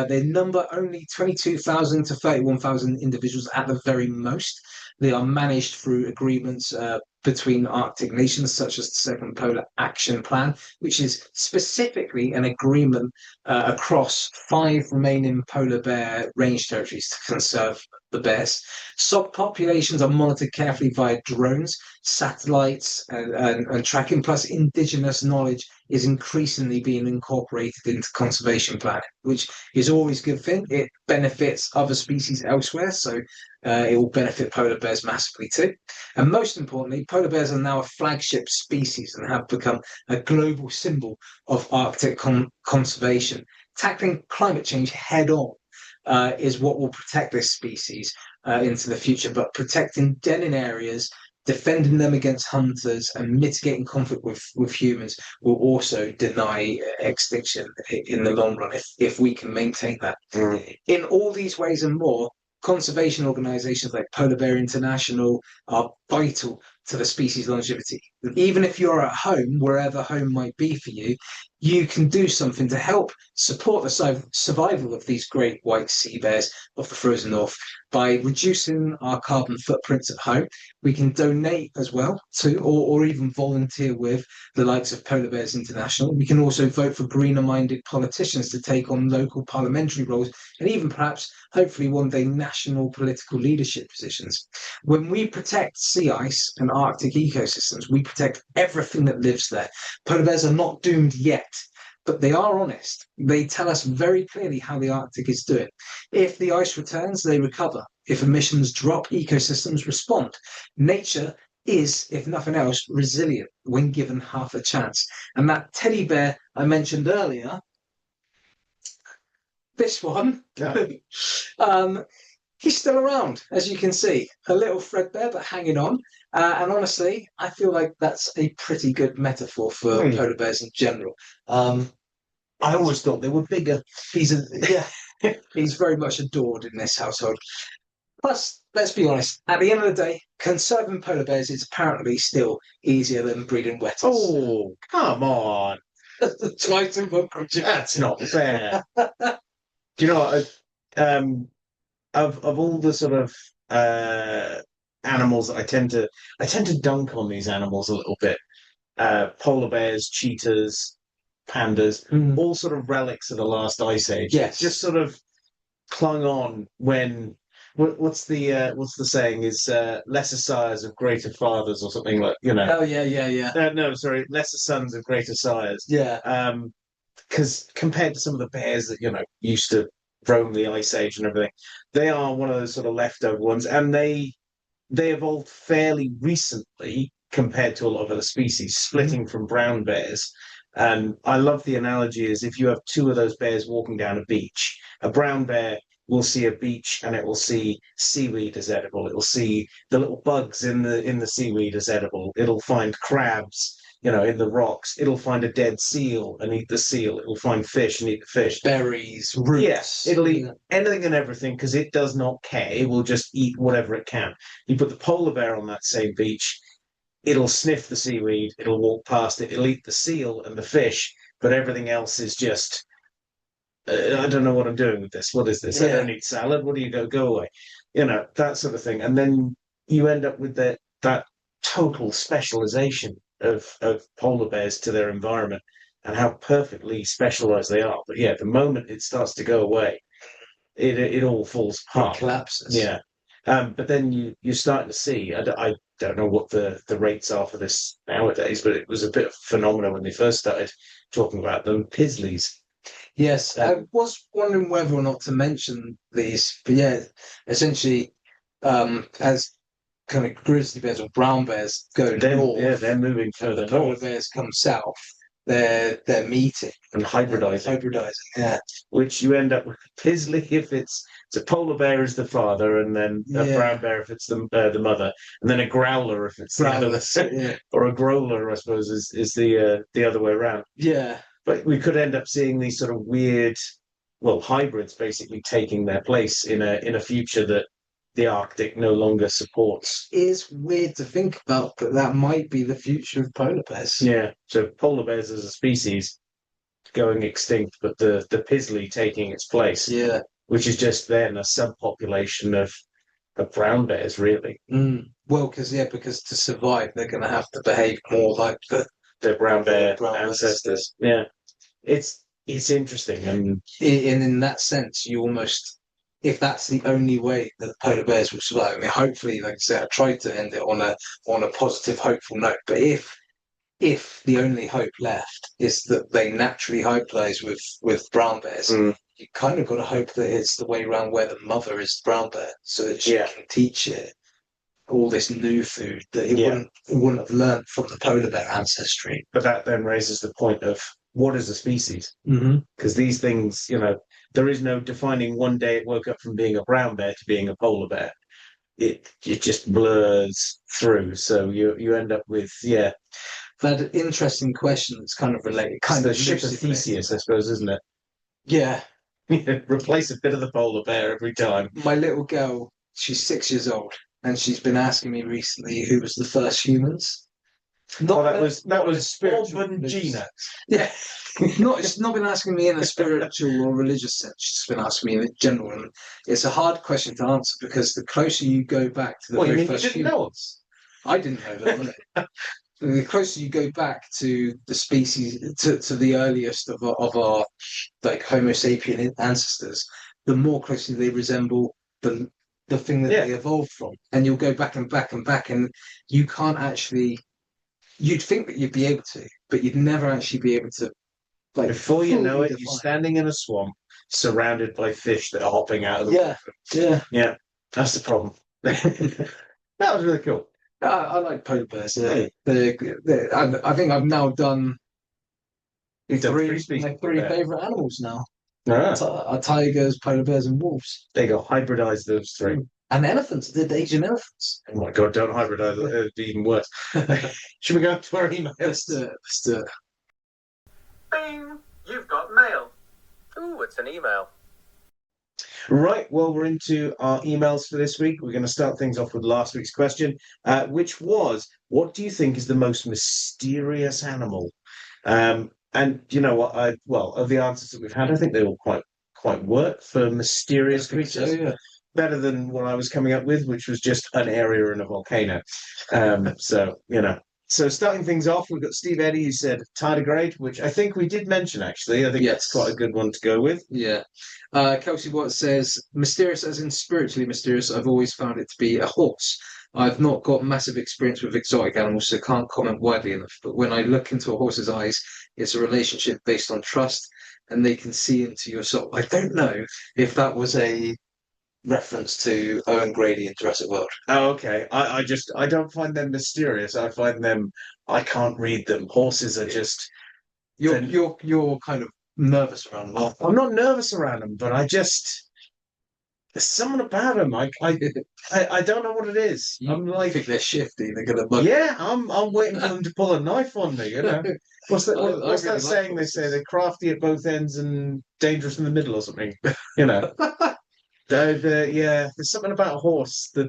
S3: They number only 22,000 to 31,000 individuals at the very most. They are managed through agreements between Arctic nations, such as the Second Polar Action Plan, which is specifically an agreement across 5 remaining polar bear range territories to conserve the bears. Subpopulations are monitored carefully via drones, satellites, and tracking, plus indigenous knowledge is increasingly being incorporated into conservation planning, which is always a good thing. It benefits other species elsewhere, so it will benefit polar bears massively too. And most importantly, polar bears are now a flagship species and have become a global symbol of Arctic conservation. Tackling climate change head on is what will protect this species into the future, but protecting denning areas, defending them against hunters, and mitigating conflict with humans will also deny extinction in the long run if we can maintain that. In all these ways and more, conservation organizations like Polar Bear International are vital to the species' longevity. Even if you're at home, wherever home might be for you, you can do something to help support the survival of these great white sea bears of the frozen north. By reducing our carbon footprints at home, we can donate as well to, or even volunteer with, the likes of Polar Bears International. We can also vote for greener-minded politicians to take on local parliamentary roles, and even perhaps, hopefully one day, national political leadership positions. When we protect sea ice and Arctic ecosystems, we protect everything that lives there. Polar bears are not doomed yet, but they are honest. They tell us very clearly how the Arctic is doing. If the ice returns, they recover. If emissions drop, ecosystems respond. Nature is, if nothing else, resilient when given half a chance. And that teddy bear I mentioned earlier, this one, he's still around, as you can see. A little threadbare, but hanging on. And honestly, I feel like that's a pretty good metaphor for polar bears in general.
S2: I always thought they were bigger.
S3: He's very much adored in this household. Plus, let's be honest, at the end of the day, conserving polar bears is apparently still easier than breeding wetties.
S2: Oh, come on. That's not fair. Do you know what? Of all the sort of animals that I tend to dunk on these animals a little bit. Polar bears, cheetahs, pandas, all sort of relics of the last ice age.
S3: Yes.
S2: Just sort of clung on when what's the saying is lesser sires of greater fathers or something like
S3: Oh yeah.
S2: no, sorry, lesser sons of greater sires.
S3: Yeah.
S2: Because compared to some of the bears that used to roam the ice age and everything, they are one of those sort of leftover ones, and they evolved fairly recently compared to a lot of other species, splitting from brown bears. And I love the analogy is if you have two of those bears walking down a beach, a brown bear will see a beach and it will see seaweed as edible. It'll see the little bugs in the seaweed as edible. It'll find crabs, in the rocks. It'll find a dead seal and eat the seal. It'll find fish and eat the fish.
S3: Berries, roots.
S2: Yes, it'll eat anything and everything because it does not care. It will just eat whatever it can. You put the polar bear on that same beach, it'll sniff the seaweed, it'll walk past it, it'll eat the seal and the fish, but everything else is just, I don't know what I'm doing with this. What is this? I don't eat salad. What do you go away? That sort of thing. And then you end up with that total specialization of polar bears to their environment and how perfectly specialized they are. But yeah, the moment it starts to go away, it all falls apart.
S3: It collapses.
S2: Yeah. But then you're starting to see, I don't know what the rates are for this nowadays, but it was a bit of a phenomenon when they first started talking about them, Pisleys.
S3: Yes, I was wondering whether or not to mention these, but yeah, essentially, as kind of grizzly bears or brown bears go north,
S2: they're moving further
S3: polar
S2: north.
S3: bears come south. They're meeting
S2: and hybridizing.
S3: Yeah.
S2: Which you end up with Pisley if it's a polar bear is the father, and then a brown bear if it's the mother, and then a growler if it's the other, or a growler, I suppose, is the other way around.
S3: Yeah.
S2: But we could end up seeing these sort of weird, hybrids basically taking their place in a future that the Arctic no longer supports.
S3: It is weird to think about, but that might be the future of polar bears.
S2: Yeah, so polar bears as a species going extinct, but the Pisley taking its place.
S3: Yeah.
S2: Which is just then a subpopulation of brown bears, really.
S3: Well, because to survive, they're going to have to behave more like
S2: their brown bear ancestors. Yeah, it's interesting, and
S3: in that sense, you almost, if that's the only way that the polar bears will survive. I mean, hopefully, like I said, I tried to end it on a positive, hopeful note. But if the only hope left is that they naturally hybridize with brown bears, you kind of got to hope that it's the way around where the mother is the brown bear, so that she can teach it all this new food that it wouldn't have learned from the polar bear ancestry.
S2: But that then raises the point of what is a species? Because these things, there is no defining one day it woke up from being a brown bear to being a polar bear. It just blurs through. So you end up with
S3: that interesting question that's kind of related.
S2: Kind of the ship of Theseus, I suppose, isn't it?
S3: Yeah.
S2: Replace a bit of the polar bear every time.
S3: My little girl, she's 6 years old, and she's been asking me recently who was the first humans.
S2: That was spiritual Gina.
S3: Yeah. She's not been asking me in a spiritual or religious sense. She's been asking me in general. And it's a hard question to answer because the closer you go back to the very first humans, I didn't know that. The closer you go back to the species, to the earliest of our like Homo sapien ancestors, the more closely they resemble the thing that they evolved from. And you'll go back and back and back, and you can't actually. You'd think that you'd be able to, but you'd never actually be able to. Like
S2: before you know it, you're standing in a swamp, surrounded by fish that are hopping out of the
S3: water.
S2: Yeah. That's the problem. That was really cool.
S3: I like polar bears. I think I've now done three favorite animals now. Tigers, polar bears, and wolves.
S2: There you go. Hybridize those three.
S3: And elephants. The Asian elephants.
S2: Oh my god! Don't hybridize. It'd be even worse. Should we go to our emails?
S3: Let's do it.
S4: Bing! You've got mail. Ooh, it's an email.
S2: Right, well, we're into our emails for this week. We're going to start things off with last week's question, which was, what do you think is the most mysterious animal? And you know what? Of the answers that we've had, I think they all quite work for mysterious creatures.
S3: So, yeah.
S2: Better than what I was coming up with, which was just an area in a volcano. So, So starting things off, we've got Steve Eddy who said tardigrade, which I think we did mention actually. I think that's quite a good one to go with.
S3: Yeah. Kelsey Watts says, mysterious as in spiritually mysterious, I've always found it to be a horse. I've not got massive experience with exotic animals, so can't comment widely enough. But when I look into a horse's eyes, it's a relationship based on trust, and they can see into your soul. I don't know if that was a reference to Owen Grady in Jurassic World.
S2: Oh, okay. I don't find them mysterious. I find them, I can't read them. Horses are just,
S3: You're kind of nervous around them.
S2: I'm not nervous around them, but there's something about them. I don't know what it is. I'm
S3: I
S2: like,
S3: think they're shifty. They're gonna bug.
S2: yeah, I'm waiting for them to pull a knife on me, you know. What's that?
S3: I
S2: What's
S3: really
S2: that
S3: like
S2: saying? They say
S3: horses.
S2: they're crafty at both ends and dangerous in the middle, or something. You know. Yeah, there's something about a horse that.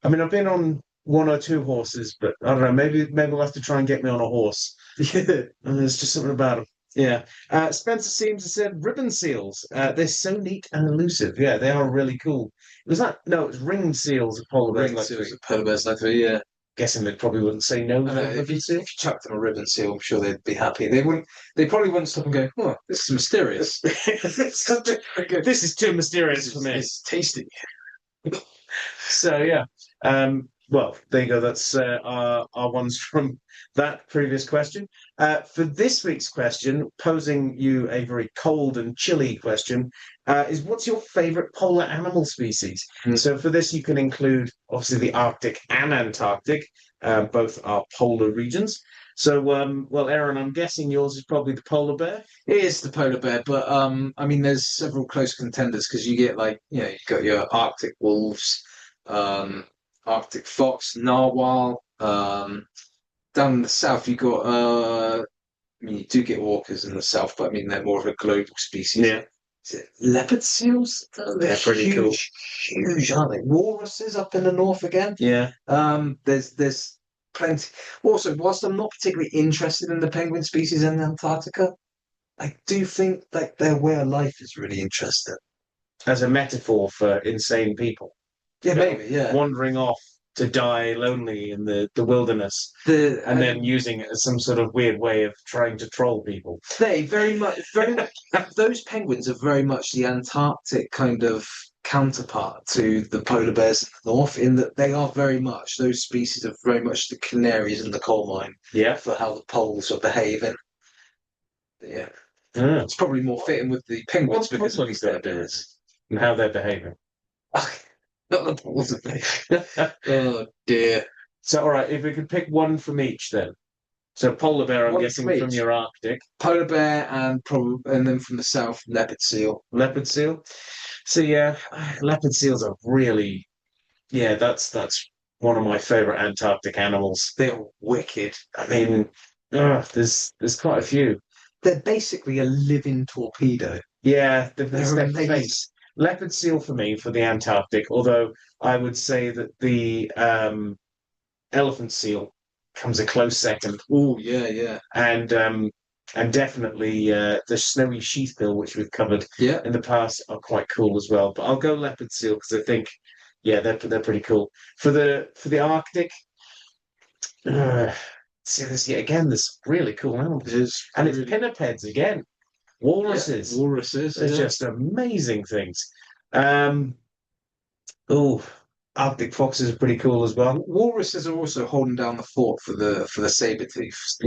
S2: I mean, I've been on one or two horses, but I don't know. Maybe we'll have to try and get me on a horse. Yeah, there's just something about them. Yeah. Spencer seems to said ribbon seals. They're so neat and elusive. Yeah, they are really cool. Was that no? It was ringed seals at polar bears.
S3: Ring
S2: Like
S3: seals, polar bears like that. Yeah.
S2: guessing they probably wouldn't say no
S3: I
S2: to
S3: know,
S2: a
S3: if
S2: ribbon
S3: you
S2: seal.
S3: chucked them a ribbon seal, I'm sure they'd be happy. They wouldn't. They probably wouldn't stop and go, "Oh, this is mysterious.
S2: This is too mysterious for me.
S3: It's tasty."
S2: So yeah. Well, there you go. That's our ones from that previous question. For this week's question, posing you a very cold and chilly question, is what's your favorite polar animal species? So for this, you can include obviously the Arctic and Antarctic, both are polar regions. So, well, Aaron, I'm guessing yours is probably the polar bear.
S3: It is the polar bear, but I mean, there's several close contenders because you get like, you've got your Arctic wolves, Arctic fox, narwhal. Down in the south, you got I mean, you do get walkers in the south, but I mean, they're more of a global species.
S2: Yeah.
S3: Is it leopard seals?
S2: They're pretty cool.
S3: Huge, aren't they? Walruses up in the north again.
S2: Yeah.
S3: There's plenty. Also, whilst I'm not particularly interested in the penguin species in Antarctica, I do think like their way of life is really interesting.
S2: As a metaphor for insane people.
S3: Yeah, maybe. Yeah.
S2: Wandering off to die lonely in the wilderness and then using it as some sort of weird way of trying to troll people.
S3: They very much those penguins are very much the Antarctic kind of counterpart to the polar bears in the north, in that they are very much those species are very much the canaries in the coal mine.
S2: Yeah.
S3: For how the poles are behaving. Yeah.
S2: Mm.
S3: It's probably more fitting with the penguins because
S2: at least they're doing and how they're behaving.
S3: Not the poles of me. Oh dear.
S2: So all right, if we could pick one from each then. So polar bear, I'm
S3: One
S2: guessing
S3: from
S2: from
S3: each.
S2: your Arctic.
S3: Polar bear and then from the south, leopard seal.
S2: Leopard seal. So yeah, leopard seals are really that's one of my favorite Antarctic animals.
S3: They're wicked.
S2: I mean, there's quite a few.
S3: They're basically a living torpedo.
S2: Yeah,
S3: They're
S2: their
S3: amazing.
S2: face. Leopard seal for me for the Antarctic, although I would say that the elephant seal comes a close second.
S3: Oh yeah.
S2: And definitely the snowy sheathbill, which we've covered
S3: Yeah.
S2: in the past, are quite cool as well. But I'll go leopard seal because I think, they're pretty cool. For the Arctic, see this again. This really cool animals, it's pinnipeds again, walruses.
S3: Yeah. Walruses.
S2: They're just amazing things. Arctic foxes are pretty cool as well.
S3: Walruses are also holding down the fort for the saber tooths,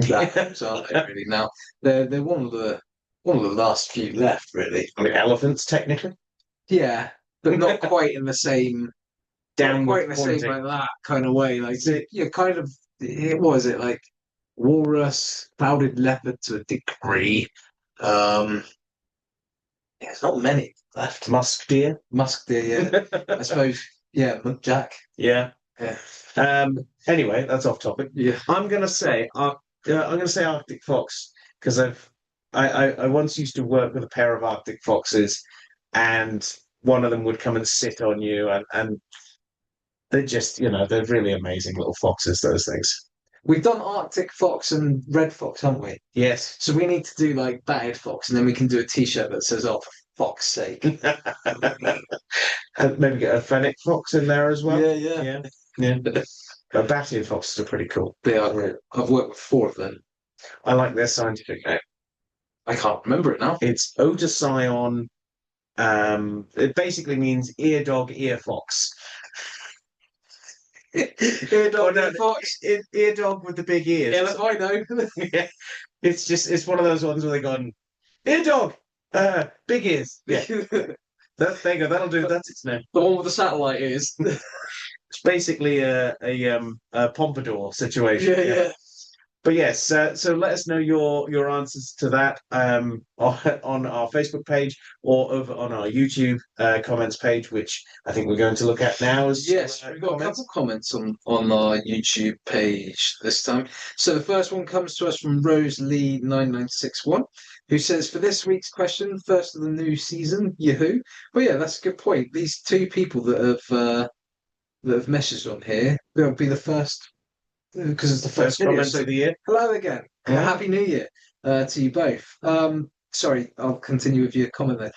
S3: aren't they? Really now they're one of the last few left, really.
S2: I mean, elephants technically.
S3: Yeah, but not quite in the same
S2: Downward
S3: like that kind of way. Like
S2: So-
S3: you're kind of what was it like walrus, clouded leopard to a degree. There's not many left.
S2: Musk deer.
S3: Musk deer, yeah. I suppose. Yeah, muntjac.
S2: Yeah.
S3: Yeah.
S2: Anyway, that's off topic.
S3: Yeah.
S2: I'm gonna say Arctic fox because I once used to work with a pair of Arctic foxes, and one of them would come and sit on you, and they're just they're really amazing little foxes. Those things.
S3: We've done Arctic fox and red fox, haven't we?
S2: Yes.
S3: So we need to do like battered fox, and then we can do a T-shirt that says, "Oh, for fox's sake."
S2: And maybe get a fennec fox in there as well.
S3: Yeah.
S2: Yeah. But batty and foxes are pretty cool.
S3: They are. I've worked with 4 of them.
S2: I like their scientific name.
S3: I can't remember it now.
S2: It's Otocyon. It basically means ear dog, ear fox.
S3: Ear dog, ear fox.
S2: Ear dog with the big ears.
S3: Yeah, I know.
S2: Yeah. It's one of those ones where they go, ear dog, big ears. Yeah. There you go. That'll do. That's its name.
S3: The one with the satellite ears.
S2: It's basically a pompadour situation.
S3: Yeah.
S2: But yes, so let us know your answers to that on our Facebook page or over on our YouTube comments page, which I think we're going to look at now.
S3: Yes, we've got a couple of comments on our YouTube page this time. So the first one comes to us from Rose Lee 9961, who says, for this week's question, first of the new season, yahoo. Well, yeah, that's a good point. These 2 people that have messaged on here, they'll be the first, because it's the first video.
S2: comment of the year.
S3: Hello again.
S2: Yeah.
S3: Happy New Year to you both. Sorry, I'll continue with your comment there.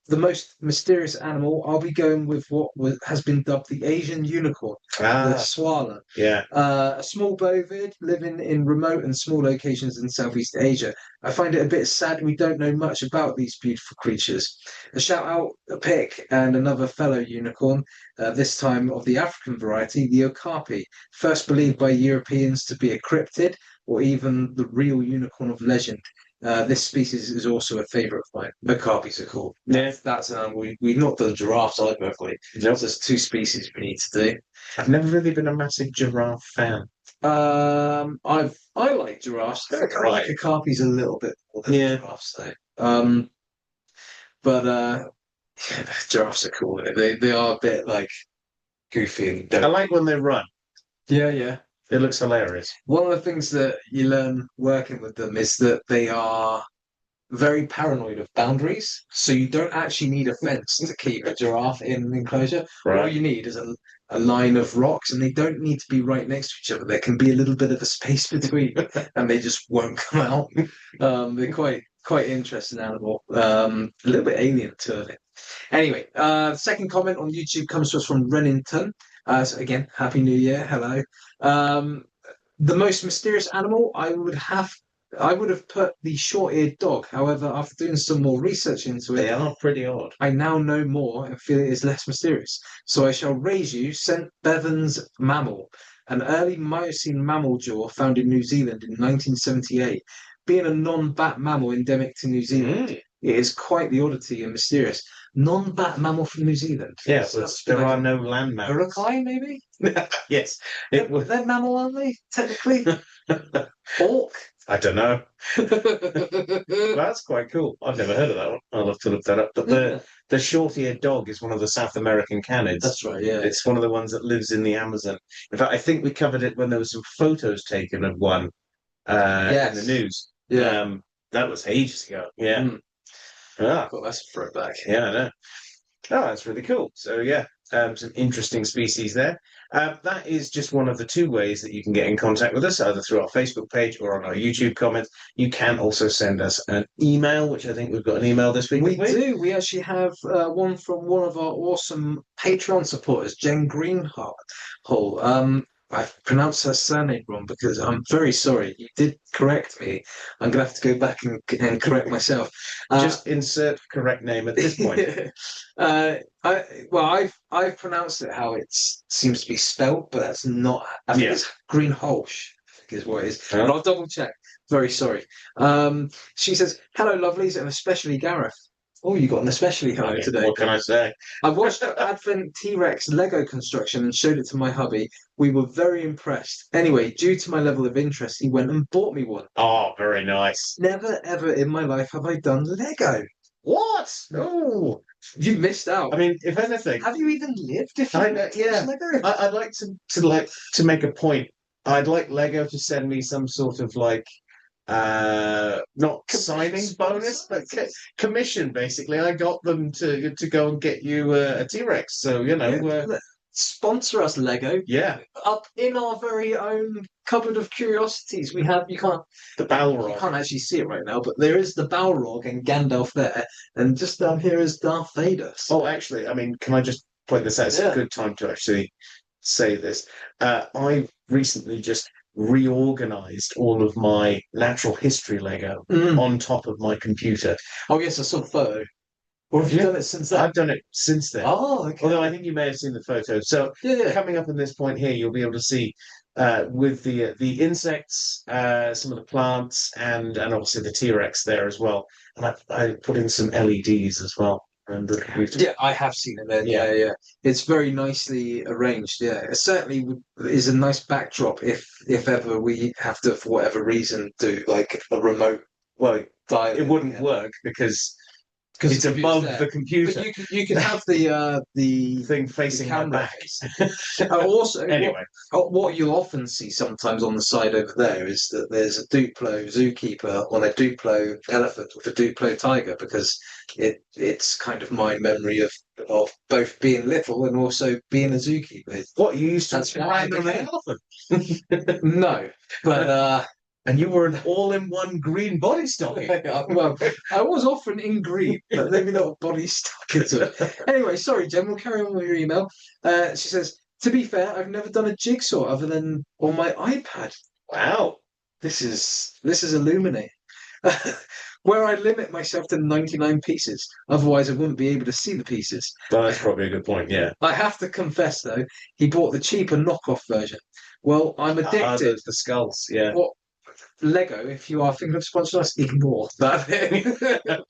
S3: The most mysterious animal, I'll be going with what has been dubbed the Asian unicorn, the swala.
S2: Yeah.
S3: A small bovid living in remote and small locations in Southeast Asia. I find it a bit sad we don't know much about these beautiful creatures. A shout out, a pic, and another fellow unicorn, this time of the African variety, the okapi, first believed by Europeans to be a cryptid or even the real unicorn of legend. This species is also a favourite of mine. Okapis are cool.
S2: Yeah.
S3: That's an animal. We've not done giraffes either, have we?
S2: Nope.
S3: There's 2 species we need to do.
S2: I've never really been a massive giraffe fan.
S3: I like giraffes. I like okapis a little bit more than giraffes, though. But yeah, giraffes are cool. They are a bit like goofy and
S2: I like when they run.
S3: Yeah.
S2: It looks hilarious.
S3: One of the things that you learn working with them is that they are very paranoid of boundaries. So you don't actually need a fence to keep a giraffe in an enclosure.
S2: Right.
S3: All you need is a line of rocks, and they don't need to be right next to each other. There can be a little bit of a space between, and they just won't come out. They're quite interesting animal. A little bit alien to it. Anyway, the second comment on YouTube comes to us from Rennington. So again, Happy New Year. Hello. The most mysterious animal, I would have put the short-eared dog. However, after doing some more research into it,
S2: They are pretty odd.
S3: I now know more and feel it is less mysterious. So I shall raise you St. Bevan's mammal, an early Miocene mammal jaw found in New Zealand in 1978. Being a non-bat mammal endemic to New Zealand, it is quite the oddity and mysterious. Non-bat mammal from New Zealand.
S2: Yeah, so there are no land mammals.
S3: Urukai, maybe?
S2: Yes.
S3: They're mammal, aren't they, technically? Orc?
S2: I don't know. That's quite cool. I've never heard of that one. I'll have to look that up. But the short-eared dog is one of the South American canids.
S3: That's right, yeah.
S2: It's one of the ones that lives in the Amazon. In fact, I think we covered it when there were some photos taken of one in the news.
S3: Yeah.
S2: That was ages ago. Yeah.
S3: Well, that's a throwback.
S2: Yeah, I know. Oh, that's really cool. So yeah, some interesting species there. That is just one of the 2 ways that you can get in contact with us, either through our Facebook page or on our YouTube comments. You can also send us an email, which I think we've got an email this week.
S3: We do. We actually have one from one of our awesome Patreon supporters, Jen Greenhall. I've pronounced her surname wrong because I'm very sorry. You did correct me. I'm going to have to go back and correct myself.
S2: Just insert correct name at this point.
S3: I've pronounced it how it seems to be spelled, but that's not. I think it's Greenholsh, I think is what it is. But I'll double check. Very sorry. She says, hello, lovelies, and especially Gareth. Oh, you got an especially hello today.
S2: What can I say?
S3: I watched Advent T-Rex Lego construction and showed it to my hubby. We were very impressed. Anyway, due to my level of interest, he went and bought me one.
S2: Oh, very nice.
S3: Never, ever in my life have I done Lego.
S2: What? No.
S3: You missed out.
S2: I mean, if anything,
S3: have you even lived? If you Lego?
S2: I'd like to make a point. I'd like Lego to send me some sort of not signing bonus, but commission. Basically, I got them to go and get you a T-Rex. So
S3: sponsor us, Lego.
S2: Yeah,
S3: up in our very own cupboard of curiosities, we have.
S2: The Balrog.
S3: You can't actually see it right now, but there is the Balrog and Gandalf there, and just down here is Darth Vader.
S2: Oh, actually, I mean, can I just point this out? It's a good time to actually say this. I've recently just reorganized all of my natural history Lego on top of my computer.
S3: Oh yes, I saw the photo. Or have you done it since then?
S2: I've done it since then.
S3: Oh, okay.
S2: Although I think you may have seen the photo. So
S3: Yeah.
S2: coming up in this point here, you'll be able to see with the insects, some of the plants, and obviously the T-Rex there as well. And I put in some LEDs as well. And
S3: Yeah, I have seen it there.
S2: Yeah.
S3: Yeah. It's very nicely arranged. Yeah, it certainly is a nice backdrop if ever we have to, for whatever reason, do like a remote
S2: well,
S3: dial.
S2: it wouldn't work because it's
S3: the computer's
S2: above
S3: there.
S2: the computer.
S3: But you can have the
S2: thing facing my
S3: camera
S2: back.
S3: also,
S2: Anyway,
S3: what you'll often see sometimes on the side over there is that there's a Duplo zookeeper on a Duplo elephant with a Duplo tiger because it's kind of my memory of both being little and also being a zookeeper.
S2: what you used to
S3: That's why I
S2: ride on an
S3: became-
S2: elephant,
S3: No, but
S2: and you were an all-in-one green body stocking.
S3: well, I was often in green, but maybe not a body stuck into it. Anyway, sorry, Jen, we'll carry on with your email. She says, to be fair, I've never done a jigsaw other than on my iPad.
S2: Wow.
S3: This is illuminating. Where I limit myself to 99 pieces. Otherwise, I wouldn't be able to see the pieces.
S2: Well, that's probably a good point, yeah.
S3: I have to confess, though, he bought the cheaper knockoff version. Well, I'm addicted.
S2: The skulls, yeah.
S3: What Lego, if you are thinking of sponsoring us, ignore that.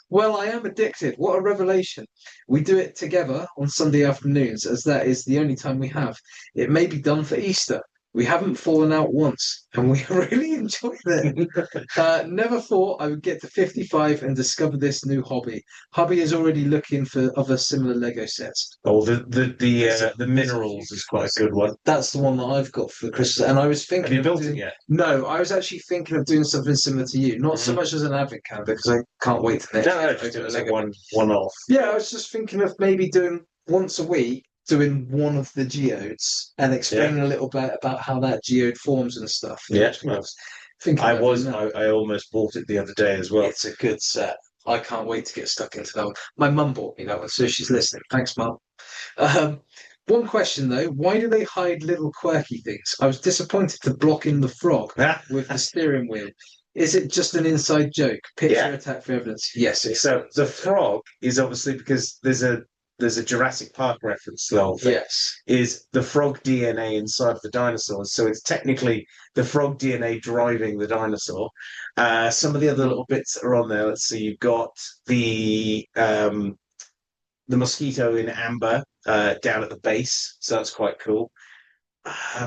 S3: Well, I am addicted. What a revelation. We do it together on Sunday afternoons, as that is the only time we have. It may be done for Easter. We haven't fallen out once, and we really enjoy it. Never thought I would get to 55 and discover this new hobby. Hubby is already looking for other similar Lego sets.
S2: Oh, the minerals is quite a good one.
S3: That's the one that I've got for Christmas, and I was thinking.
S2: Have you
S3: of
S2: built
S3: doing-
S2: it yet?
S3: No, I was actually thinking of doing something similar to you. Not so much as an advent calendar because I can't wait to next
S2: No,
S3: year.
S2: just do it as a one-off.
S3: Yeah, I was just thinking of maybe doing once a week, doing one of the geodes and explaining a little bit about how that geode forms and stuff.
S2: Yeah,
S3: Thinking
S2: I
S3: about
S2: was.
S3: doing that.
S2: I almost bought it the other day as well.
S3: It's a good set. I can't wait to get stuck into that one. My mum bought me that one, so she's listening. Thanks, Mum. One question though: why do they hide little quirky things? I was disappointed to block in the frog with the steering wheel. Is it just an inside joke? Picture attack for evidence. Yes.
S2: So the frog is obviously because there's a Jurassic Park reference. The whole thing is the frog DNA inside the dinosaurs. So it's technically the frog DNA driving the dinosaur. Some of the other little bits that are on there. Let's see. You've got the mosquito in amber down at the base. So that's quite cool.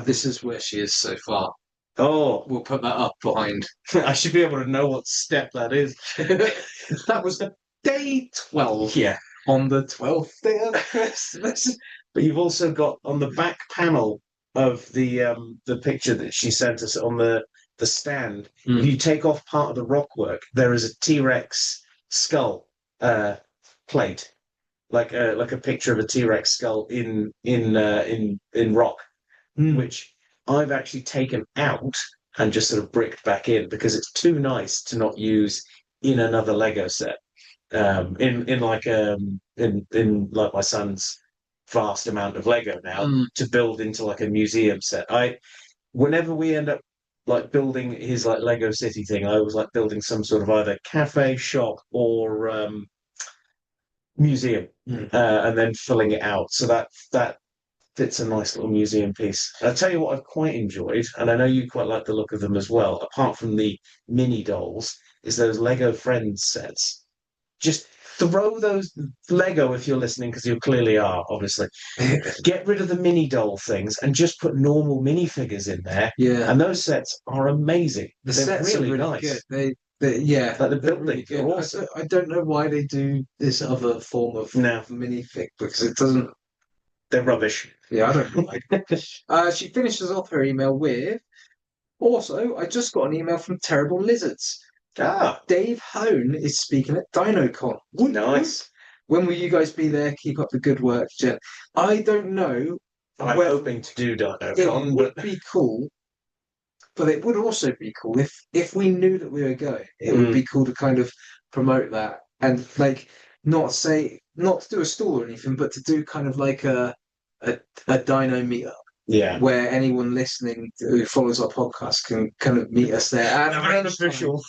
S3: This is where she is so far.
S2: Oh,
S3: We'll put that up behind.
S2: I should be able to know what step that is.
S3: That was day 12.
S2: Yeah.
S3: On the 12th day of Christmas.
S2: But you've also got on the back panel of the picture that she sent us on the stand. If you take off part of the rockwork, there is a T-Rex skull plate, like a picture of a T-Rex skull in rock, which I've actually taken out and just sort of bricked back in because it's too nice to not use in another Lego set. In like my son's vast amount of Lego now to build into like a museum set. Whenever we end up like building his like Lego City thing, I always like building some sort of either cafe, shop, or museum, and then filling it out. So that fits a nice little museum piece. I'll tell you what I've quite enjoyed, and I know you quite like the look of them as well, apart from the mini dolls, is those Lego Friends sets. Just throw those Lego if you're listening, because you clearly are, obviously. Get rid of the mini doll things and just put normal minifigures in there.
S3: Yeah.
S2: And those sets are amazing.
S3: The
S2: They're
S3: sets
S2: really,
S3: are really
S2: nice.
S3: good. Like
S2: the building,
S3: really good.
S2: they're awesome.
S3: I don't know why they do this other form of minifig because it doesn't.
S2: They're rubbish.
S3: Yeah, I don't know. She finishes off her email with, also, I just got an email from Terrible Lizards. Dave Hone is speaking at DinoCon.
S2: Nice.
S3: When will you guys be there? Keep up the good work, Jen. I don't know.
S2: I'm hoping to do DinoCon.
S3: It would be cool, but it would also be cool if we knew that we were going. It would be cool to kind of promote that and like not to do a stall or anything, but to do kind of like a a dino meetup
S2: Yeah.
S3: where anyone listening who follows our podcast can kind of meet us there at
S2: An
S3: range
S2: unofficial.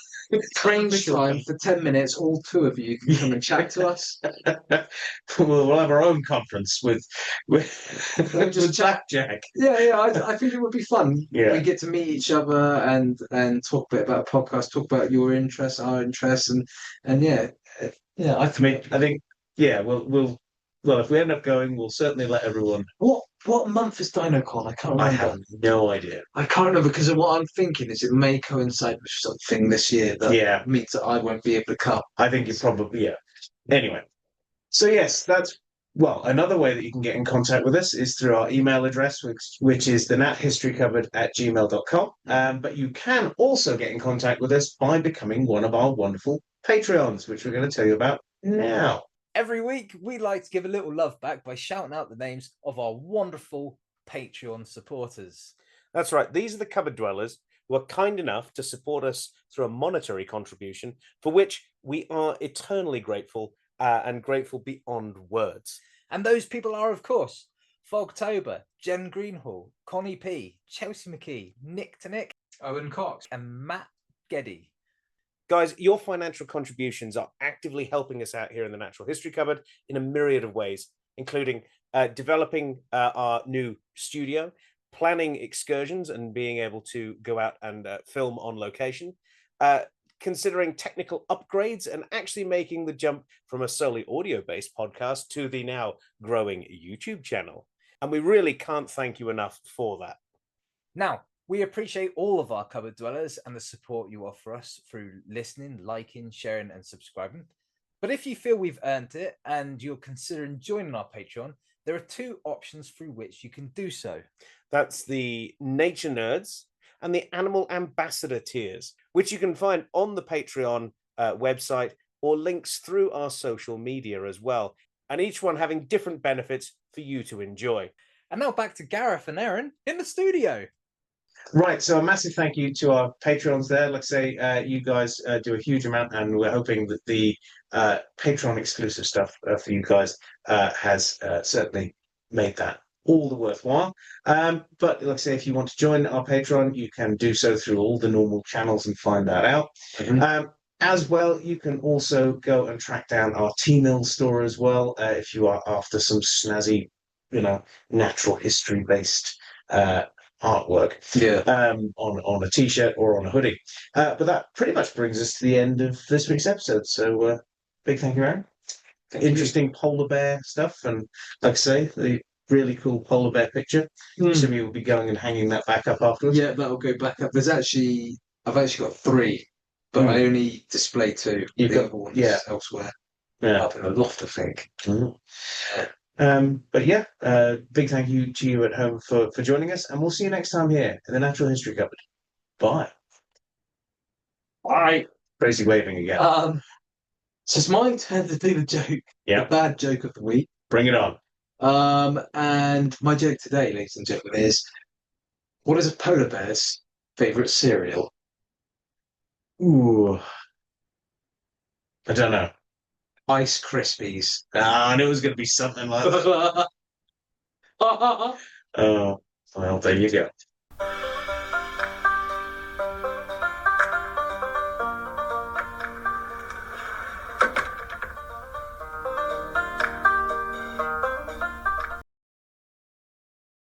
S3: range time for 10 minutes. All two of you can come and chat to us.
S2: We'll have our own conference with
S3: just
S2: with
S3: chat.
S2: Blackjack.
S3: Yeah, I think it would be fun.
S2: Yeah.
S3: We get to meet each other and talk a bit about podcast, talk about your interests, our interests, and yeah, I
S2: I think, yeah, well, if we end up going, we'll certainly let everyone.
S3: What month is DinoCon? I can't remember.
S2: I have no idea.
S3: I can't remember because what I'm thinking is it may coincide with something this year that
S2: Yeah.
S3: means that I won't be able to come.
S2: I think you probably, yeah. Anyway, so yes, another way that you can get in contact with us is through our email address, which is thenathistorykupboard@gmail.com. But you can also get in contact with us by becoming one of our wonderful Patreons, which we're going to tell you about now.
S5: Every week, we like to give a little love back by shouting out the names of our wonderful Patreon supporters.
S6: That's right. These are the cupboard dwellers who are kind enough to support us through a monetary contribution, for which we are eternally grateful and grateful beyond words.
S5: And those people are, of course, Fogtober, Jen Greenhall, Connie P, Chelsea McKee, Nick to Nick,
S3: Owen Cox,
S5: and Matt Geddy.
S6: Guys, your financial contributions are actively helping us out here in the Natural History Cupboard in a myriad of ways, including developing our new studio, planning excursions and being able to go out and film on location, considering technical upgrades, and actually making the jump from a solely audio-based podcast to the now growing YouTube channel. And we really can't thank you enough for that.
S5: Now, we appreciate all of our cupboard dwellers and the support you offer us through listening, liking, sharing, and subscribing. But if you feel we've earned it and you're considering joining our Patreon, there are two options through which you can do so.
S6: That's the Nature Nerds and the Animal Ambassador tiers, which you can find on the Patreon website or links through our social media as well, and each one having different benefits for you to enjoy.
S5: And now back to Gareth and Erin in the studio.
S2: Right, so a massive thank you to our Patreons there. Like I say, you guys do a huge amount, and we're hoping that the Patreon exclusive stuff for you guys has certainly made that all the worthwhile. But like I say, if you want to join our Patreon, you can do so through all the normal channels and find that out. As well, you can also go and track down our Teemill store as well if you are after some snazzy, natural history based artwork on a t-shirt or on a hoodie. But that pretty much brings us to the end of this week's episode. So big thank you, Aaron. Interesting polar bear stuff, and like I say, the really cool polar bear picture. Some of you will be going and hanging that back up afterwards.
S3: Yeah, that'll go back up. I've actually got 3, but I only display 2.
S2: You've
S3: the
S2: got-
S3: other ones
S2: yeah.
S3: elsewhere.
S2: Yeah.
S3: Up in the loft, I think.
S2: But yeah, big thank you to you at home for joining us, and we'll see you next time here in the Natural History Cupboard. Bye.
S3: Bye.
S2: Crazy waving again.
S3: So it's my turn to do the joke.
S2: Yeah.
S3: The bad joke of the week.
S2: Bring it on.
S3: And my joke today, ladies and gentlemen, is what is a polar bear's favourite cereal?
S2: Ooh. I don't know.
S3: Ice Krispies.
S2: I knew it was going to be something like that. Oh, well, there you go.